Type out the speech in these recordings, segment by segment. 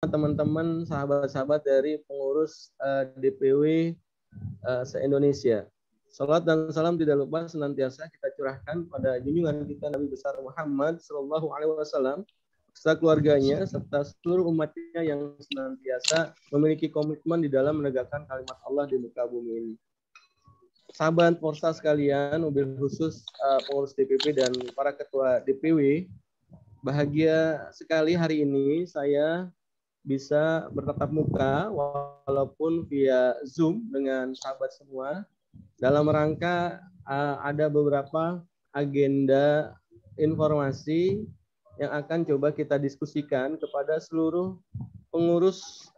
teman-teman sahabat-sahabat dari pengurus DPW se-Indonesia. Salat dan salam tidak lupa senantiasa kita curahkan pada junjungan kita Nabi besar Muhammad Shallallahu Alaihi Wasallam, serta keluarganya serta seluruh umatnya yang senantiasa memiliki komitmen di dalam menegakkan kalimat Allah di muka bumi ini. Sahabat Porsa sekalian, mobil khusus pengurus DPP dan para ketua DPW, bahagia sekali hari ini saya bisa bertatap muka walaupun via Zoom dengan sahabat semua dalam rangka ada beberapa agenda informasi yang akan coba kita diskusikan kepada seluruh pengurus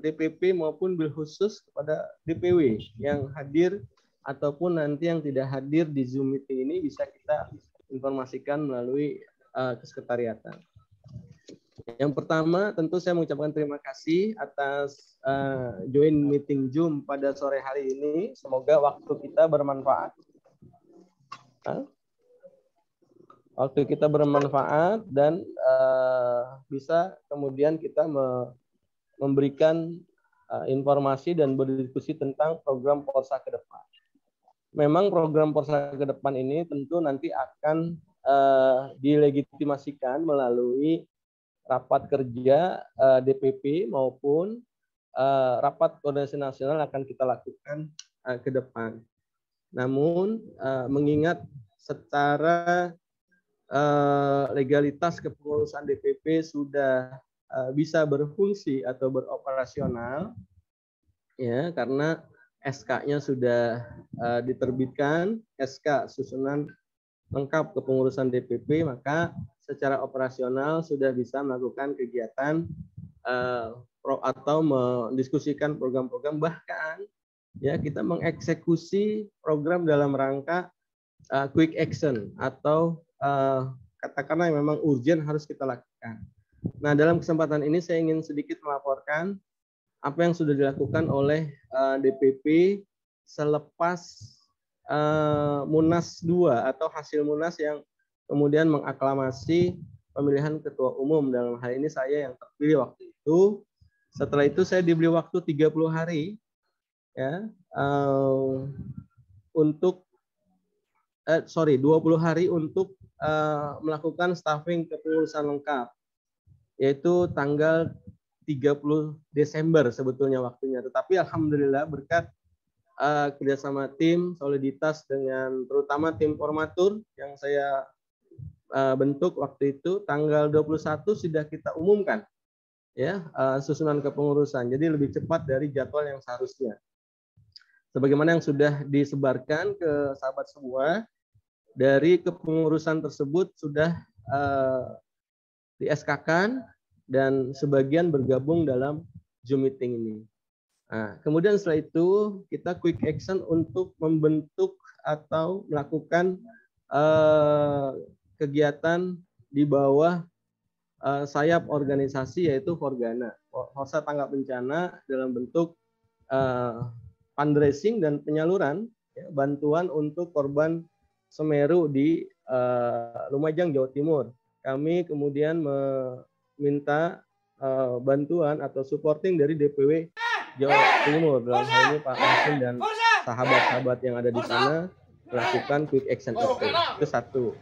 DPP maupun bil khusus kepada DPW yang hadir ataupun nanti yang tidak hadir di Zoom meeting ini bisa kita informasikan melalui kesekretariatan. Yang pertama, tentu saya mengucapkan terima kasih atas join meeting Zoom pada sore hari ini. Semoga waktu kita bermanfaat. Waktu kita bermanfaat dan bisa kemudian kita memberikan informasi dan berdiskusi tentang program Porsa ke depan. Memang program Porsa ke depan ini tentu nanti akan dilegitimasikan melalui rapat kerja DPP maupun rapat koordinasi nasional akan kita lakukan ke depan. Namun mengingat secara legalitas kepengurusan DPP sudah bisa berfungsi atau beroperasional, ya karena SK-nya sudah diterbitkan, SK susunan lengkap kepengurusan DPP, maka secara operasional sudah bisa melakukan kegiatan atau mendiskusikan program-program, bahkan ya kita mengeksekusi program dalam rangka quick action atau katakanlah memang urgent harus kita lakukan. Nah, dalam kesempatan ini saya ingin sedikit melaporkan apa yang sudah dilakukan oleh DPP selepas Munas 2 atau hasil Munas yang kemudian mengaklamasi pemilihan ketua umum. Dalam hal ini saya yang terpilih waktu itu. Setelah itu saya diberi waktu 30 hari ya untuk 20 hari untuk melakukan staffing kepengurusan lengkap, yaitu tanggal 30 Desember sebetulnya waktunya. Tetapi alhamdulillah berkat kerjasama tim, soliditas dengan terutama tim formatur yang saya bentuk waktu itu, tanggal 21 sudah kita umumkan ya susunan kepengurusan. Jadi lebih cepat dari jadwal yang seharusnya. Sebagaimana yang sudah disebarkan ke sahabat semua, dari kepengurusan tersebut sudah di SK-kan dan sebagian bergabung dalam Zoom meeting ini. Nah, kemudian setelah itu kita quick action untuk membentuk atau melakukan kegiatan di bawah sayap organisasi yaitu Forgana, Forsa Tanggap Bencana, dalam bentuk fundraising dan penyaluran ya, bantuan untuk korban Semeru di Lumajang, Jawa Timur. Kami kemudian meminta bantuan atau supporting dari DPW Jawa Timur, dalam hal ini Pak Hasim dan sahabat-sahabat yang ada di sana melakukan quick action itu satu.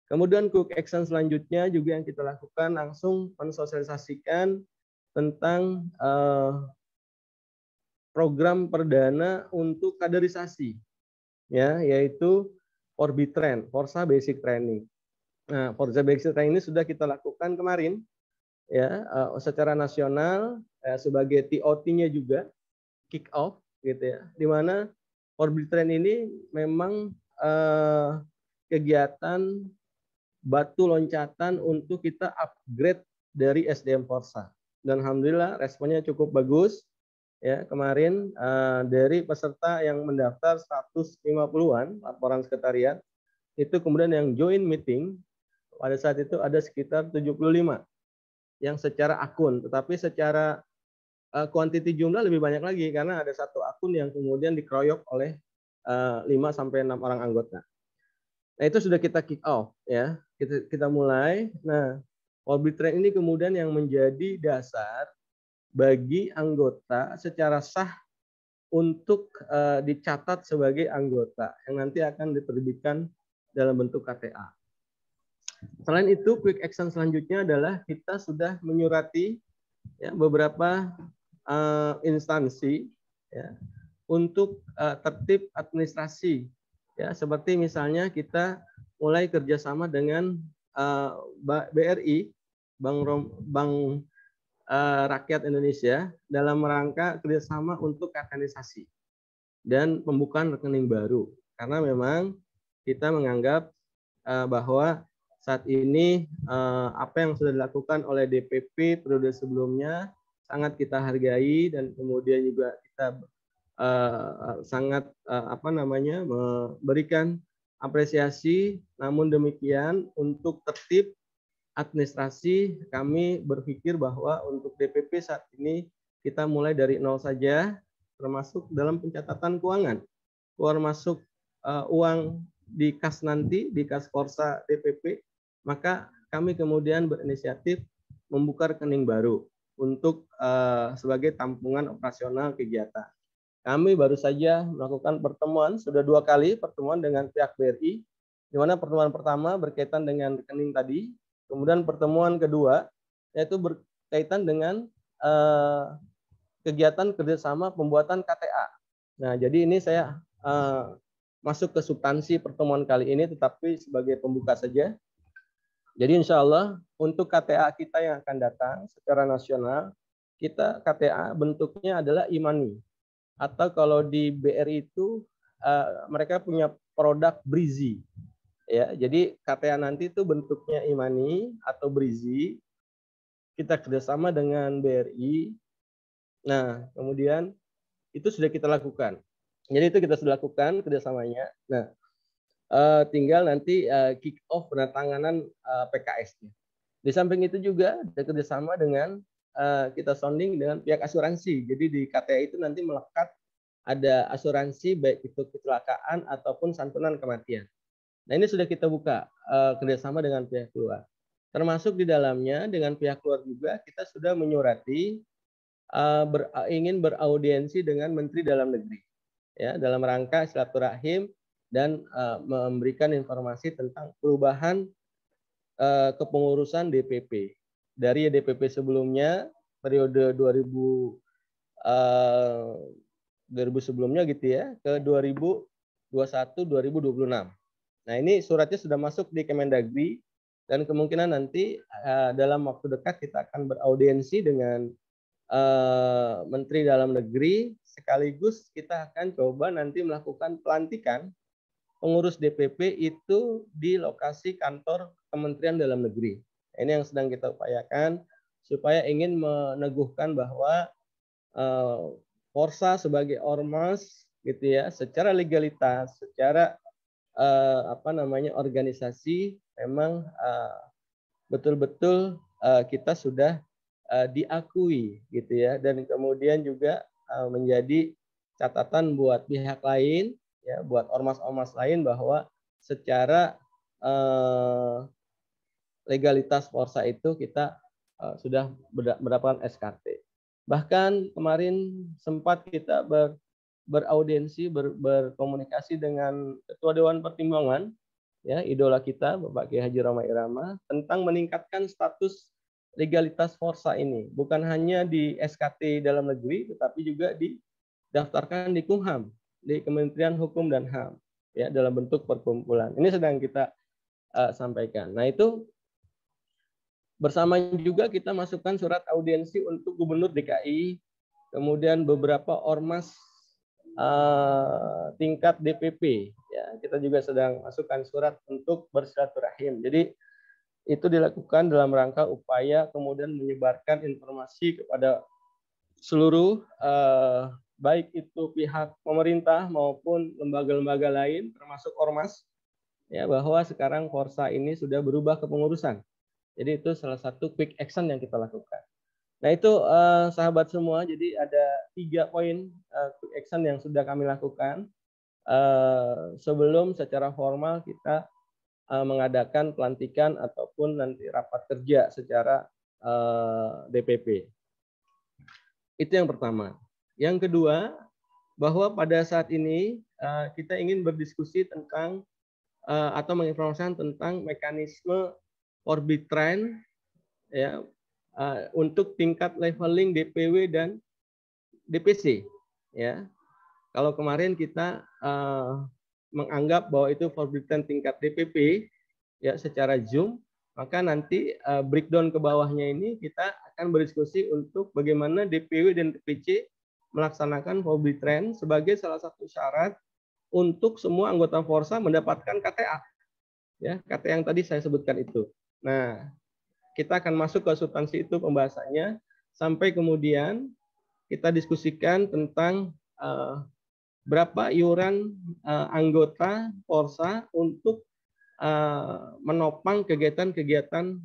Kemudian quick action selanjutnya juga yang kita lakukan langsung mensosialisasikan tentang program perdana untuk kaderisasi, ya, yaitu Orbitren, Forsa Basic Training. Nah, Forsa Basic Training ini sudah kita lakukan kemarin, ya, secara nasional sebagai TOT-nya juga kick off, gitu ya, di mana Orbitren ini memang kegiatan batu loncatan untuk kita upgrade dari SDM Forsa. Dan alhamdulillah responnya cukup bagus. Ya, kemarin dari peserta yang mendaftar 150-an laporan sekretariat, itu kemudian yang join meeting pada saat itu ada sekitar 75 yang secara akun, tetapi secara kuantiti jumlah lebih banyak lagi karena ada satu akun yang kemudian dikeroyok oleh 5-6 orang anggota. Nah, itu sudah kita kick off ya. Kita mulai. Nah, Arbitrate ini kemudian yang menjadi dasar bagi anggota secara sah untuk dicatat sebagai anggota yang nanti akan diterbitkan dalam bentuk KTA. Selain itu, quick action selanjutnya adalah kita sudah menyurati ya, beberapa instansi ya, untuk tertib administrasi, ya, seperti misalnya kita mulai kerjasama dengan BRI, Bank Rakyat Indonesia, dalam rangka kerjasama untuk organisasi dan pembukaan rekening baru, karena memang kita menganggap bahwa saat ini apa yang sudah dilakukan oleh DPP periode sebelumnya sangat kita hargai, dan kemudian juga kita sangat memberikan apresiasi. Namun demikian, untuk tertib administrasi kami berpikir bahwa untuk DPP saat ini kita mulai dari nol saja, termasuk dalam pencatatan keuangan, keluar masuk uang di kas nanti, di kas Korsa DPP, maka kami kemudian berinisiatif membuka rekening baru untuk sebagai tampungan operasional kegiatan. Kami baru saja melakukan pertemuan, sudah 2 kali pertemuan dengan pihak BRI, di mana pertemuan pertama berkaitan dengan rekening tadi, kemudian pertemuan kedua yaitu berkaitan dengan kegiatan kerjasama pembuatan KTA. Nah, jadi ini saya masuk ke substansi pertemuan kali ini, tetapi sebagai pembuka saja. Jadi insya Allah untuk KTA kita yang akan datang secara nasional, kita KTA bentuknya adalah imani. Atau kalau di BRI itu mereka punya produk Brizi. Ya, jadi KTA nanti itu bentuknya imani atau Brizi. Kita kerjasama dengan BRI. Nah, kemudian itu sudah kita lakukan. Jadi itu kita sudah lakukan kerjasamanya. Nah, tinggal nanti kick off penandatanganan PKS-nya. Di samping itu juga ada kerjasama dengan kita sounding dengan pihak asuransi. Jadi di KTA itu nanti melekat ada asuransi baik itu kecelakaan ataupun santunan kematian. Nah, ini sudah kita buka kerjasama dengan pihak luar. Termasuk di dalamnya dengan pihak luar juga kita sudah menyurati ingin beraudiensi dengan Menteri Dalam Negeri, ya, dalam rangka silaturahim dan memberikan informasi tentang perubahan kepengurusan DPP dari DPP sebelumnya periode 2000 sebelumnya gitu ya ke 2021-2026. Nah, ini suratnya sudah masuk di Kemendagri dan kemungkinan nanti dalam waktu dekat kita akan beraudiensi dengan Menteri Dalam Negeri, sekaligus kita akan coba nanti melakukan pelantikan pengurus DPP itu di lokasi kantor Kementerian Dalam Negeri. Ini yang sedang kita upayakan supaya ingin meneguhkan bahwa Korsa sebagai ormas gitu ya, secara legalitas, secara organisasi memang betul-betul kita sudah diakui gitu ya, dan kemudian juga menjadi catatan buat pihak lain ya, buat ormas-ormas lain bahwa secara legalitas Korsa itu kita sudah mendapatkan SKT. Bahkan kemarin sempat kita beraudiensi, berkomunikasi dengan Ketua Dewan Pertimbangan, ya, idola kita Bapak Kiai Haji Rhoma Irama, tentang meningkatkan status legalitas Korsa ini, bukan hanya di SKT Dalam Negeri, tetapi juga didaftarkan di Kumham, di Kementerian Hukum dan HAM, ya, dalam bentuk perkumpulan. Ini sedang kita sampaikan. Nah, itu bersama juga kita masukkan surat audiensi untuk Gubernur DKI, kemudian beberapa ormas tingkat DPP. Ya, kita juga sedang masukkan surat untuk bersilaturahim. Jadi itu dilakukan dalam rangka upaya kemudian menyebarkan informasi kepada seluruh baik itu pihak pemerintah maupun lembaga-lembaga lain, termasuk ormas, ya, bahwa sekarang Korsa ini sudah berubah kepengurusan. Jadi itu salah satu quick action yang kita lakukan. Nah, itu sahabat semua, jadi ada 3 poin quick action yang sudah kami lakukan sebelum secara formal kita mengadakan pelantikan ataupun nanti rapat kerja secara DPP. Itu yang pertama. Yang kedua, bahwa pada saat ini kita ingin berdiskusi tentang atau menginformasikan tentang mekanisme Orbitren ya untuk tingkat leveling DPW dan DPC ya. Kalau kemarin kita menganggap bahwa itu Orbitren tingkat DPP ya secara Zoom, maka nanti breakdown ke bawahnya ini kita akan berdiskusi untuk bagaimana DPW dan DPC melaksanakan Orbitren sebagai salah satu syarat untuk semua anggota Forsa mendapatkan KTA. Ya, KTA yang tadi saya sebutkan itu. Nah, kita akan masuk ke substansi itu pembahasannya sampai kemudian kita diskusikan tentang berapa iuran anggota Forsa untuk menopang kegiatan-kegiatan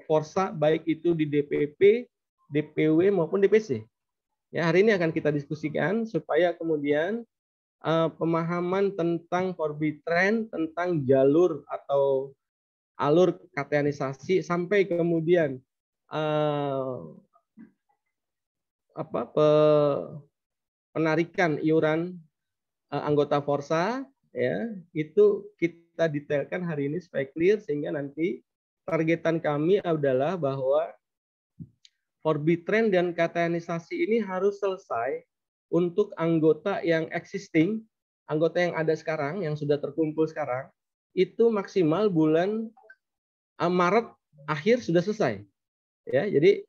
Forsa baik itu di DPP, DPW maupun DPC. Ya, hari ini akan kita diskusikan supaya kemudian pemahaman tentang Orbitren, tentang jalur atau alur KTA-nisasi sampai kemudian penarikan iuran anggota Forsa ya itu kita detailkan hari ini supaya clear sehingga nanti targetan kami adalah bahwa Orbitren dan KTA-nisasi ini harus selesai untuk anggota yang existing, anggota yang ada sekarang, yang sudah terkumpul sekarang, itu maksimal bulan Maret akhir sudah selesai. Ya, jadi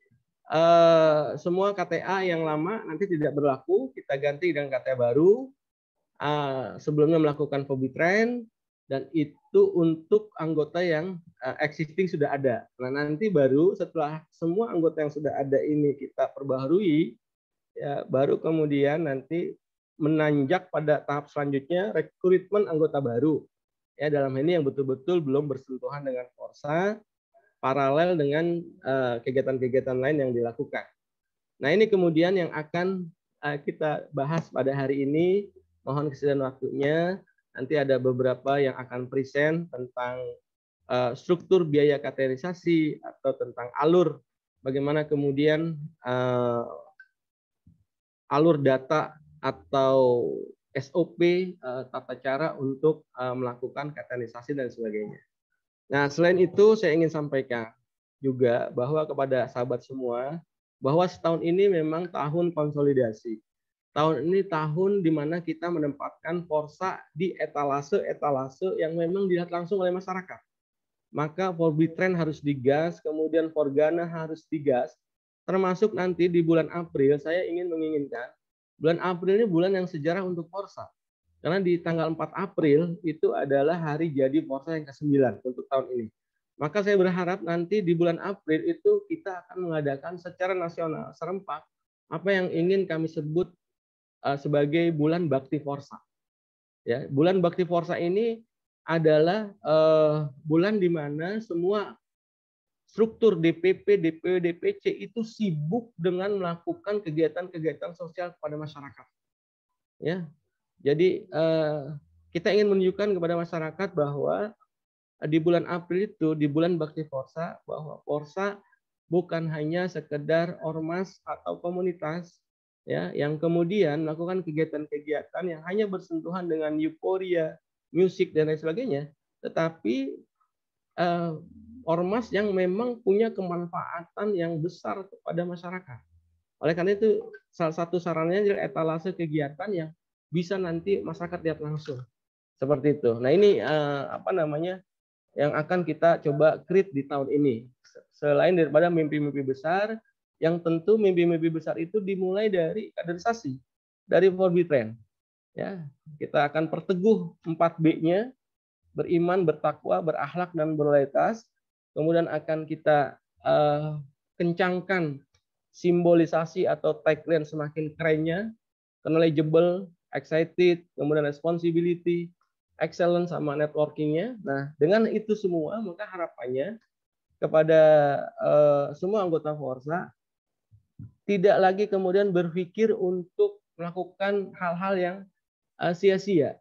semua KTA yang lama nanti tidak berlaku, kita ganti dengan KTA baru. Sebelumnya melakukan Orbitren dan itu untuk anggota yang existing sudah ada. Nah, nanti baru setelah semua anggota yang sudah ada ini kita perbaharui, ya, baru kemudian nanti menanjak pada tahap selanjutnya rekrutmen anggota baru. Ya, dalam ini yang betul-betul belum bersentuhan dengan Forsa, paralel dengan kegiatan-kegiatan lain yang dilakukan. Nah, ini kemudian yang akan kita bahas pada hari ini. Mohon kesediaan waktunya. Nanti ada beberapa yang akan present tentang struktur biaya KTA-nisasi atau tentang alur, bagaimana kemudian alur data atau SOP tata cara untuk melakukan KTA-nisasi dan sebagainya. Nah, selain itu saya ingin sampaikan juga bahwa kepada sahabat semua bahwa setahun ini memang tahun konsolidasi. Tahun ini tahun di mana kita menempatkan Forsa di etalase-etalase yang memang dilihat langsung oleh masyarakat. Maka Orbitren harus digas, kemudian Forgana harus digas, termasuk nanti di bulan April saya menginginkan bulan April ini bulan yang sejarah untuk Forsa. Karena di tanggal 4 April itu adalah hari jadi Forsa yang ke-9 untuk tahun ini. Maka saya berharap nanti di bulan April itu kita akan mengadakan secara nasional serempak apa yang ingin kami sebut sebagai bulan Bakti Forsa. Ya, bulan Bakti Forsa ini adalah bulan di mana semua struktur DPP, DPW, DPC itu sibuk dengan melakukan kegiatan-kegiatan sosial kepada masyarakat. Ya, jadi kita ingin menunjukkan kepada masyarakat bahwa di bulan April itu, di bulan Bakti Forsa, bahwa Forsa bukan hanya sekedar ormas atau komunitas ya yang kemudian melakukan kegiatan-kegiatan yang hanya bersentuhan dengan euforia, musik dan lain sebagainya, tetapi ormas yang memang punya kemanfaatan yang besar kepada masyarakat. Oleh karena itu salah satu sarannya adalah etalase kegiatan yang bisa nanti masyarakat lihat langsung. Seperti itu. Nah, ini yang akan kita coba create di tahun ini. Selain daripada mimpi-mimpi besar, yang tentu mimpi-mimpi besar itu dimulai dari kaderisasi, dari Orbitren. Ya, kita akan perteguh 4B-nya, beriman, bertakwa, berakhlak, dan berloyalitas. Kemudian akan kita kencangkan simbolisasi atau tagline semakin kerennya, knowledgeable, excited, kemudian responsibility, excellence, sama networkingnya. Nah, dengan itu semua, maka harapannya kepada semua anggota Forsa tidak lagi kemudian berpikir untuk melakukan hal-hal yang sia-sia.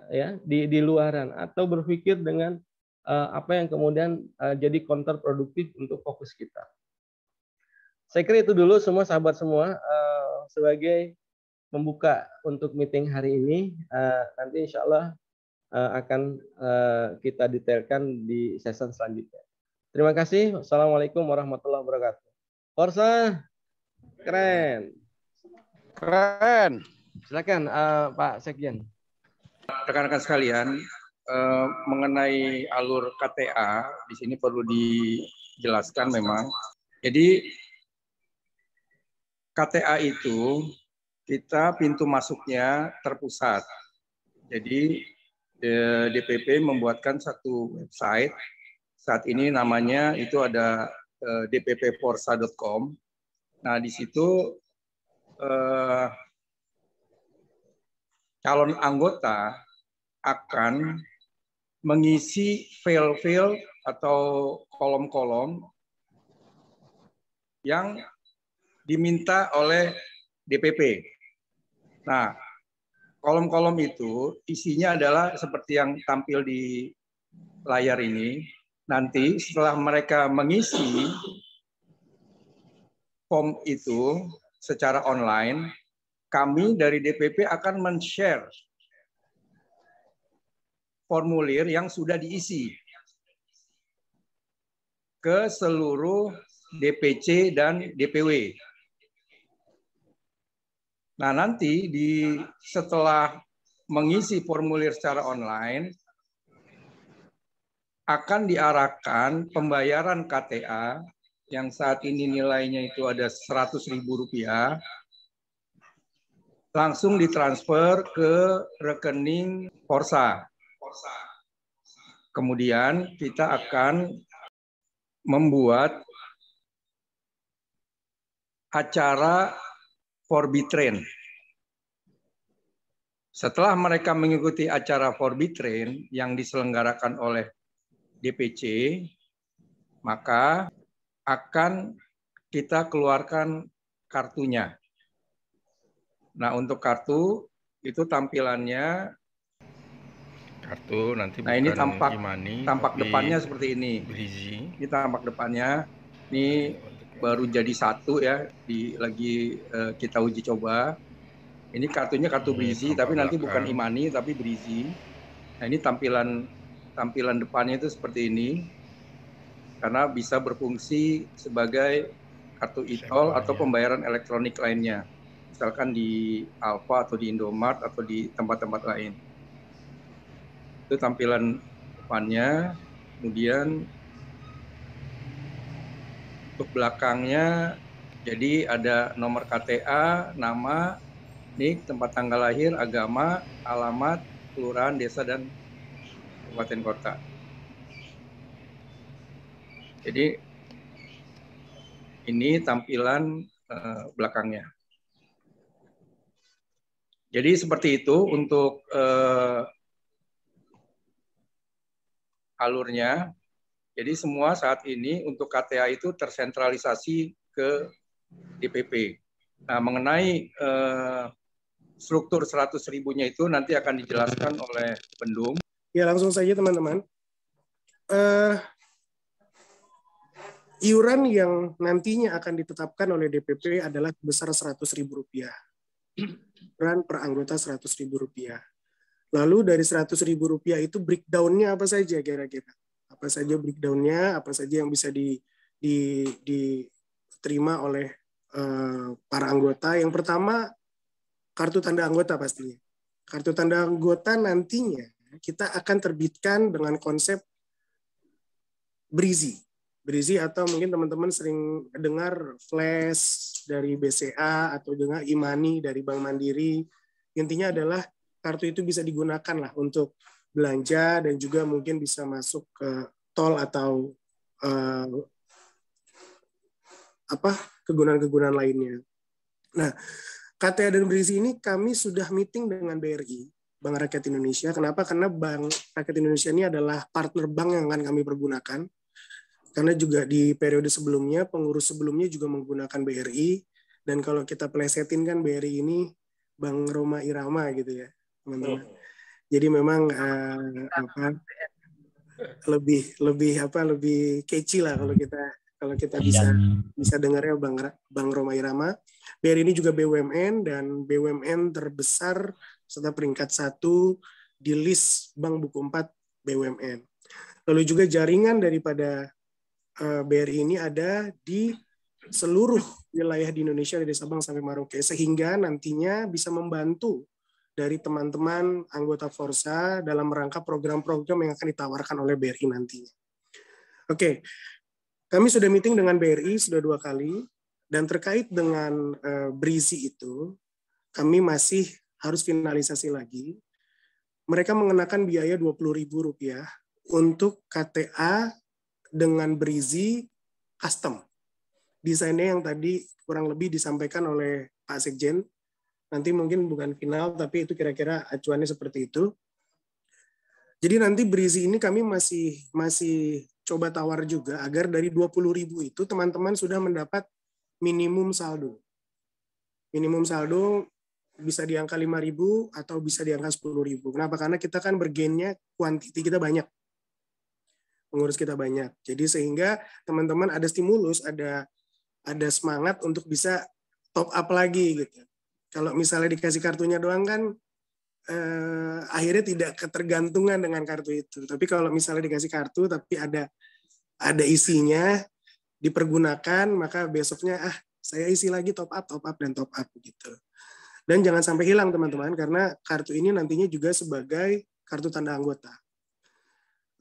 ya di luaran, atau berpikir dengan apa yang kemudian jadi kontraproduktif untuk fokus kita. Saya kira itu dulu semua sahabat semua, sebagai membuka untuk meeting hari ini. Nanti insya Allah akan kita detailkan di sesi selanjutnya. Terima kasih. Assalamualaikum warahmatullahi wabarakatuh. Forza, keren. Keren. Silakan Pak Sekjen. Rekan-rekan sekalian, mengenai alur KTA di sini perlu dijelaskan memang. Jadi KTA itu kita pintu masuknya terpusat. Jadi DPP membuatkan satu website. Saat ini namanya itu ada dppforsa.com. Nah, di situ calon anggota akan mengisi file-file atau kolom-kolom yang diminta oleh DPP. Nah, kolom-kolom itu isinya adalah seperti yang tampil di layar ini. Nanti setelah mereka mengisi form itu secara online, kami dari DPP akan men-share formulir yang sudah diisi ke seluruh DPC dan DPW. Nah, nanti setelah mengisi formulir secara online, akan diarahkan pembayaran KTA yang saat ini nilainya itu ada Rp100.000, langsung ditransfer ke rekening Forsa. Kemudian kita akan membuat acara Forbitrain. Setelah mereka mengikuti acara Forbitrain yang diselenggarakan oleh DPC, maka akan kita keluarkan kartunya. Nah, untuk kartu itu tampilannya kartu nanti. Nah, ini tampak depannya seperti ini. Brizi. Ini tampak depannya. Ini baru jadi satu ya, lagi kita uji coba. Ini kartunya kartu Brizi, tapi nanti bukan Imani tapi Brizi. Nah, ini tampilan depannya itu seperti ini. Karena bisa berfungsi sebagai kartu e-tol atau pembayaran elektronik lainnya. Misalkan di Alfa atau di Indomart atau di tempat-tempat lain. Itu tampilan depannya. Kemudian untuk belakangnya, jadi ada nomor KTA, nama, nik, tempat tanggal lahir, agama, alamat, kelurahan, desa, dan kabupaten kota. Jadi ini tampilan belakangnya. Jadi seperti itu untuk alurnya. Jadi semua saat ini untuk KTA itu tersentralisasi ke DPP. Nah, mengenai struktur 100.000-nya itu nanti akan dijelaskan oleh Bendung. Ya, langsung saja teman-teman. Iuran yang nantinya akan ditetapkan oleh DPP adalah sebesar Rp100.000. Iuran per anggota Rp100.000. Lalu dari Rp100.000 itu breakdown-nya apa saja kira-kira? Apa saja breakdown-nya, apa saja yang bisa diterima oleh para anggota. Yang pertama, kartu tanda anggota pastinya. Kartu tanda anggota nantinya kita akan terbitkan dengan konsep Brizi. Brizi atau mungkin teman-teman sering dengar Flash dari BCA atau dengar Imani dari Bank Mandiri. Intinya adalah kartu itu bisa digunakan lah untuk belanja dan juga mungkin bisa masuk ke tol atau kegunaan-kegunaan lainnya. Nah, KTA dan Brizi ini kami sudah meeting dengan BRI, Bank Rakyat Indonesia. Kenapa? Karena Bank Rakyat Indonesia ini adalah partner bank yang akan kami pergunakan. Karena juga di periode sebelumnya, pengurus sebelumnya juga menggunakan BRI. Dan kalau kita plesetin kan BRI ini Bank Roma Irama gitu ya, teman-teman. Jadi memang lebih catchy lah kalau kita bisa dengar ya Bang Rhoma Irama. BRI ini juga BUMN dan BUMN terbesar serta peringkat 1 di list Bank Buku 4 BUMN. Lalu juga jaringan daripada BRI ini ada di seluruh wilayah di Indonesia dari Sabang sampai Merauke, sehingga nantinya bisa membantu dari teman-teman anggota Forsa dalam rangka program-program yang akan ditawarkan oleh BRI nantinya. Oke, kami sudah meeting dengan BRI sudah 2 kali, dan terkait dengan Brizi itu, kami masih harus finalisasi lagi. Mereka mengenakan biaya Rp20.000 untuk KTA dengan Brizi custom. Desainnya yang tadi kurang lebih disampaikan oleh Pak Sekjen. Nanti mungkin bukan final, tapi itu kira-kira acuannya seperti itu. Jadi nanti Brizi ini kami masih coba tawar juga agar dari 20.000 itu teman-teman sudah mendapat minimum saldo. Minimum saldo bisa di angka 5.000 atau bisa di angka 10.000. Kenapa? Karena kita kan bergennya kuantiti kita banyak. Pengurus kita banyak. Jadi sehingga teman-teman ada stimulus, ada semangat untuk bisa top up lagi gitu. Kalau misalnya dikasih kartunya doang kan akhirnya tidak ketergantungan dengan kartu itu. Tapi kalau misalnya dikasih kartu tapi ada isinya dipergunakan, maka besoknya saya isi lagi top up gitu. Dan jangan sampai hilang teman-teman, karena kartu ini nantinya juga sebagai kartu tanda anggota.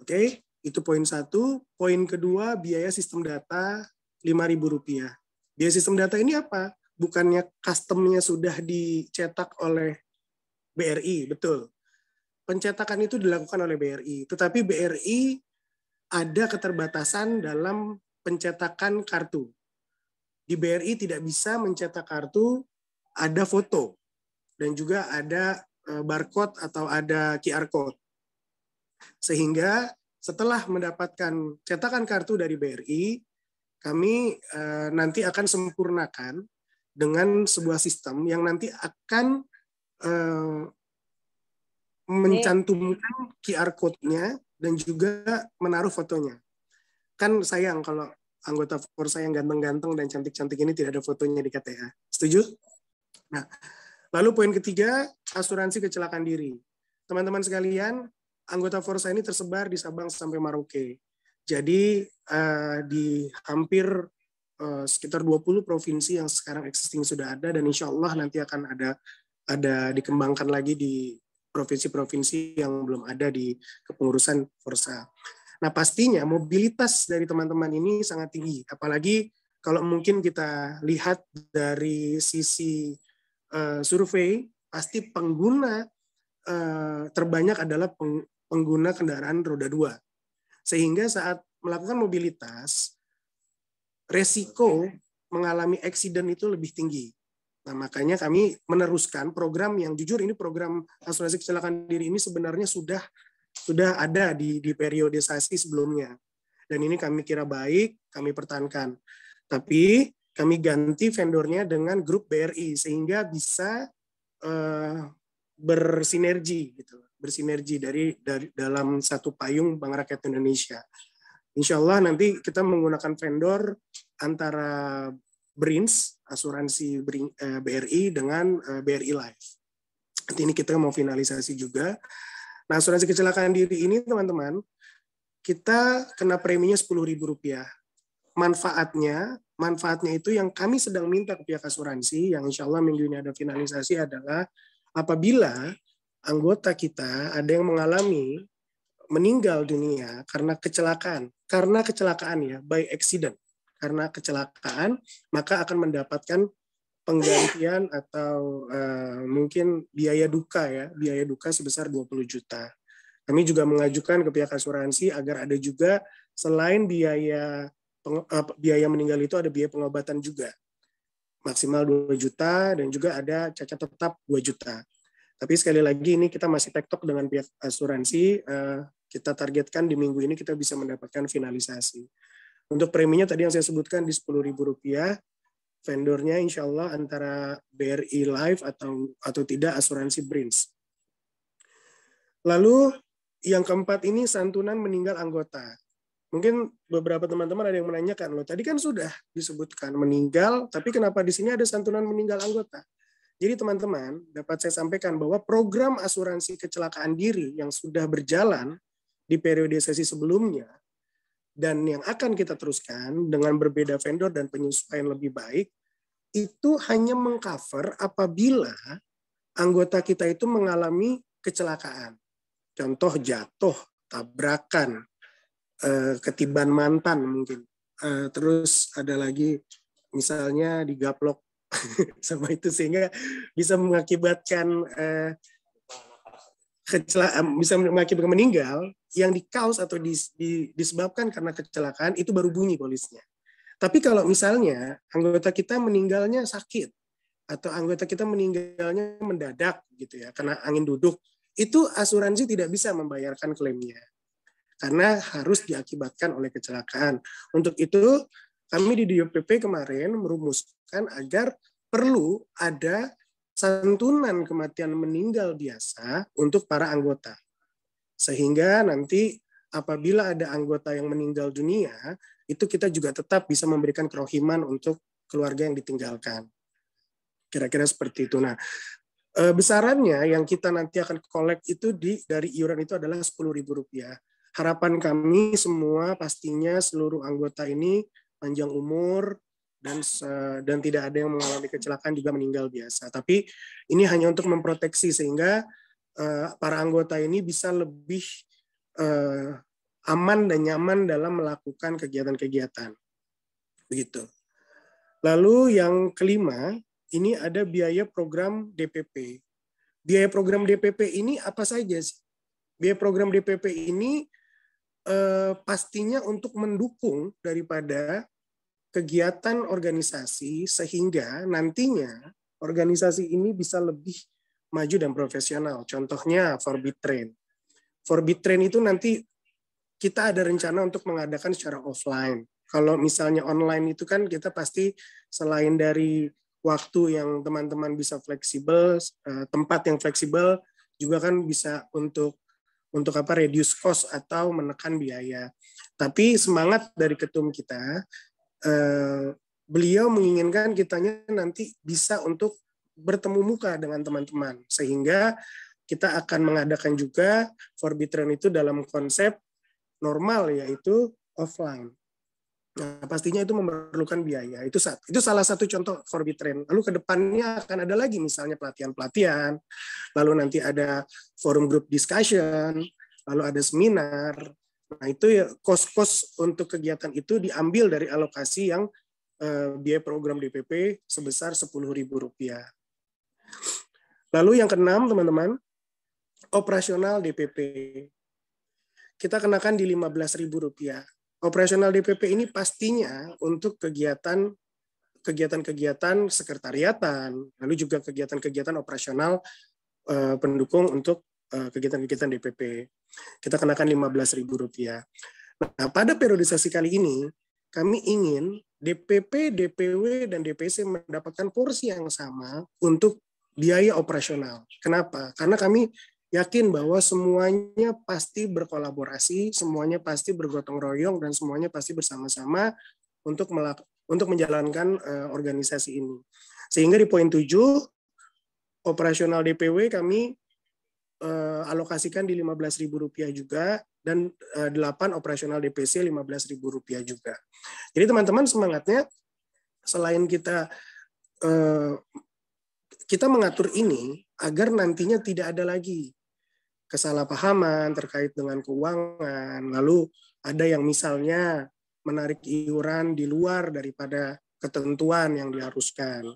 Oke, itu poin 1. Poin kedua, biaya sistem data Rp5.000. Biaya sistem data ini apa? Bukannya customnya sudah dicetak oleh BRI, betul. Pencetakan itu dilakukan oleh BRI, tetapi BRI ada keterbatasan dalam pencetakan kartu. Di BRI tidak bisa mencetak kartu, ada foto, dan juga ada barcode atau ada QR code. Sehingga setelah mendapatkan cetakan kartu dari BRI, kami nanti akan sempurnakan dengan sebuah sistem yang nanti akan mencantumkan QR code-nya dan juga menaruh fotonya. Kan sayang kalau anggota Forsa yang ganteng-ganteng dan cantik-cantik ini tidak ada fotonya di KTA. Setuju? Nah, lalu poin ketiga, asuransi kecelakaan diri. Teman-teman sekalian, anggota Forsa ini tersebar di Sabang sampai Merauke. Jadi di hampir sekitar 20 provinsi yang sekarang existing sudah ada, dan insya Allah nanti akan ada dikembangkan lagi di provinsi-provinsi yang belum ada di kepengurusan Forsa. Nah, pastinya mobilitas dari teman-teman ini sangat tinggi, apalagi kalau mungkin kita lihat dari sisi survei, pasti pengguna terbanyak adalah pengguna kendaraan roda 2. Sehingga saat melakukan mobilitas, resiko mengalami eksiden itu lebih tinggi. Nah, makanya kami meneruskan program yang jujur ini program asuransi kecelakaan diri ini sebenarnya sudah ada di periodisasi sebelumnya. Dan ini kami kira baik, kami pertahankan. Tapi kami ganti vendornya dengan grup BRI sehingga bisa bersinergi gitu. Bersinergi dari dalam satu payung Bank Rakyat Indonesia. Insya Allah nanti kita menggunakan vendor antara BRINS, asuransi BRI dengan BRI Life. Nanti ini kita mau finalisasi juga. Nah, asuransi kecelakaan diri ini teman-teman, kita kena preminya Rp10.000. Manfaatnya itu yang kami sedang minta ke pihak asuransi, yang insya Allah minggu ini ada finalisasi adalah apabila anggota kita ada yang mengalami meninggal dunia karena kecelakaan ya, by accident, karena kecelakaan, maka akan mendapatkan penggantian atau mungkin biaya duka sebesar 20 juta. Kami juga mengajukan ke pihak asuransi agar ada juga selain biaya meninggal itu ada biaya pengobatan juga. Maksimal 2 juta dan juga ada cacat tetap 2 juta. Tapi sekali lagi ini kita masih tektok dengan pihak asuransi, kita targetkan di minggu ini kita bisa mendapatkan finalisasi. Untuk preminya tadi yang saya sebutkan di Rp10.000, vendornya insya Allah antara BRI Life atau tidak asuransi BRINS. Lalu yang keempat ini santunan meninggal anggota. Mungkin beberapa teman-teman ada yang menanyakan, loh tadi kan sudah disebutkan meninggal, tapi kenapa di sini ada santunan meninggal anggota? Jadi teman-teman, dapat saya sampaikan bahwa program asuransi kecelakaan diri yang sudah berjalan di periode sesi sebelumnya, dan yang akan kita teruskan dengan berbeda vendor dan penyesuaian lebih baik, itu hanya mengcover apabila anggota kita itu mengalami kecelakaan. Contoh jatuh, tabrakan, ketiban mantan mungkin. Terus ada lagi misalnya digaplok sama itu sehingga bisa mengakibatkan bisa mengakibatkan meninggal yang di-cause atau disebabkan karena kecelakaan itu baru bunyi polisnya. Tapi kalau misalnya anggota kita meninggalnya sakit atau anggota kita meninggalnya mendadak gitu ya karena angin duduk, itu asuransi tidak bisa membayarkan klaimnya karena harus diakibatkan oleh kecelakaan. Untuk itu kami di DJPP kemarin merumuskan agar perlu ada santunan kematian meninggal biasa untuk para anggota. Sehingga nanti apabila ada anggota yang meninggal dunia, itu kita juga tetap bisa memberikan kerohiman untuk keluarga yang ditinggalkan. Kira-kira seperti itu. Nah, besarannya yang kita nanti akan collect itu dari iuran itu adalah Rp10.000. Harapan kami semua pastinya seluruh anggota ini panjang umur dan tidak ada yang mengalami kecelakaan juga meninggal biasa. Tapi ini hanya untuk memproteksi sehingga para anggota ini bisa lebih aman dan nyaman dalam melakukan kegiatan-kegiatan. Begitu. Lalu yang kelima, ini ada biaya program DPP. Biaya program DPP ini apa saja sih? Biaya program DPP ini pastinya untuk mendukung daripada kegiatan organisasi sehingga nantinya organisasi ini bisa lebih maju dan profesional. Contohnya Forbit Train. Forbit Train itu nanti kita ada rencana untuk mengadakan secara offline. Kalau misalnya online itu kan kita pasti selain dari waktu yang teman-teman bisa fleksibel, tempat yang fleksibel, juga kan bisa untuk reduce cost atau menekan biaya. Tapi semangat dari ketum kita, beliau menginginkan kitanya nanti bisa untuk bertemu muka dengan teman-teman, sehingga kita akan mengadakan juga Forbitron itu dalam konsep normal, yaitu offline. Nah, pastinya itu memerlukan biaya. Itu salah satu contoh Forbitron. Lalu ke depannya akan ada lagi misalnya pelatihan-pelatihan, lalu nanti ada forum group discussion, lalu ada seminar. Nah, itu ya kos-kos untuk kegiatan itu diambil dari alokasi yang biaya program DPP sebesar Rp10.000. Lalu yang keenam, teman-teman, operasional DPP. Kita kenakan di Rp15.000. Operasional DPP ini pastinya untuk kegiatan sekretariatan, lalu juga kegiatan-kegiatan operasional pendukung untuk kegiatan-kegiatan DPP. Kita kenakan Rp15.000. Nah, pada periodisasi kali ini, kami ingin DPP, DPW, dan DPC mendapatkan porsi yang sama untuk biaya operasional. Kenapa? Karena kami yakin bahwa semuanya pasti berkolaborasi, semuanya pasti bergotong royong, dan semuanya pasti bersama-sama untuk menjalankan organisasi ini. Sehingga di poin 7, operasional DPW kami alokasikan di Rp15.000 juga, dan 8 operasional DPC Rp15.000 juga. Jadi teman-teman semangatnya, selain kita mengatur ini, agar nantinya tidak ada lagi kesalahpahaman terkait dengan keuangan, lalu ada yang misalnya menarik iuran di luar daripada ketentuan yang diharuskan.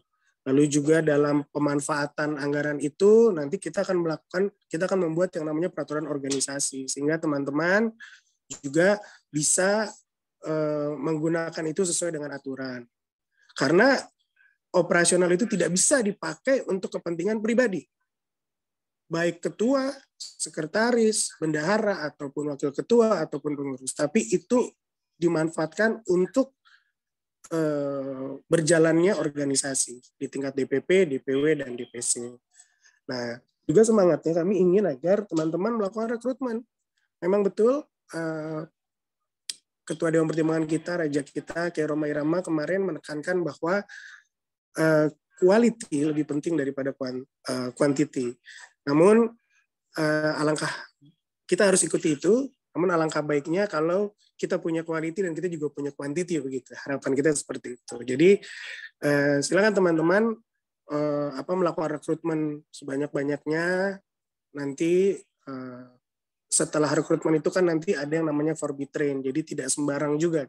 Lalu juga dalam pemanfaatan anggaran itu nanti kita akan membuat yang namanya peraturan organisasi, sehingga teman-teman juga bisa menggunakan itu sesuai dengan aturan. Karena operasional itu tidak bisa dipakai untuk kepentingan pribadi. Baik ketua, sekretaris, bendahara, ataupun wakil ketua, ataupun pengurus. Tapi itu dimanfaatkan untuk berjalannya organisasi di tingkat DPP, DPW, dan DPC. Nah, juga semangatnya kami ingin agar teman-teman melakukan rekrutmen. Memang betul Ketua Dewan Pertimbangan kita, Raja kita, Kiai Roma Irama kemarin menekankan bahwa quality lebih penting daripada quantity. Namun alangkah kita harus ikuti itu. Namun alangkah baiknya kalau kita punya quality dan kita juga punya quantity begitu. Harapan kita seperti itu. Jadi silakan teman-teman melakukan rekrutmen sebanyak-banyaknya. Nanti setelah rekrutmen itu kan nanti ada yang namanya for be train. Jadi tidak sembarang juga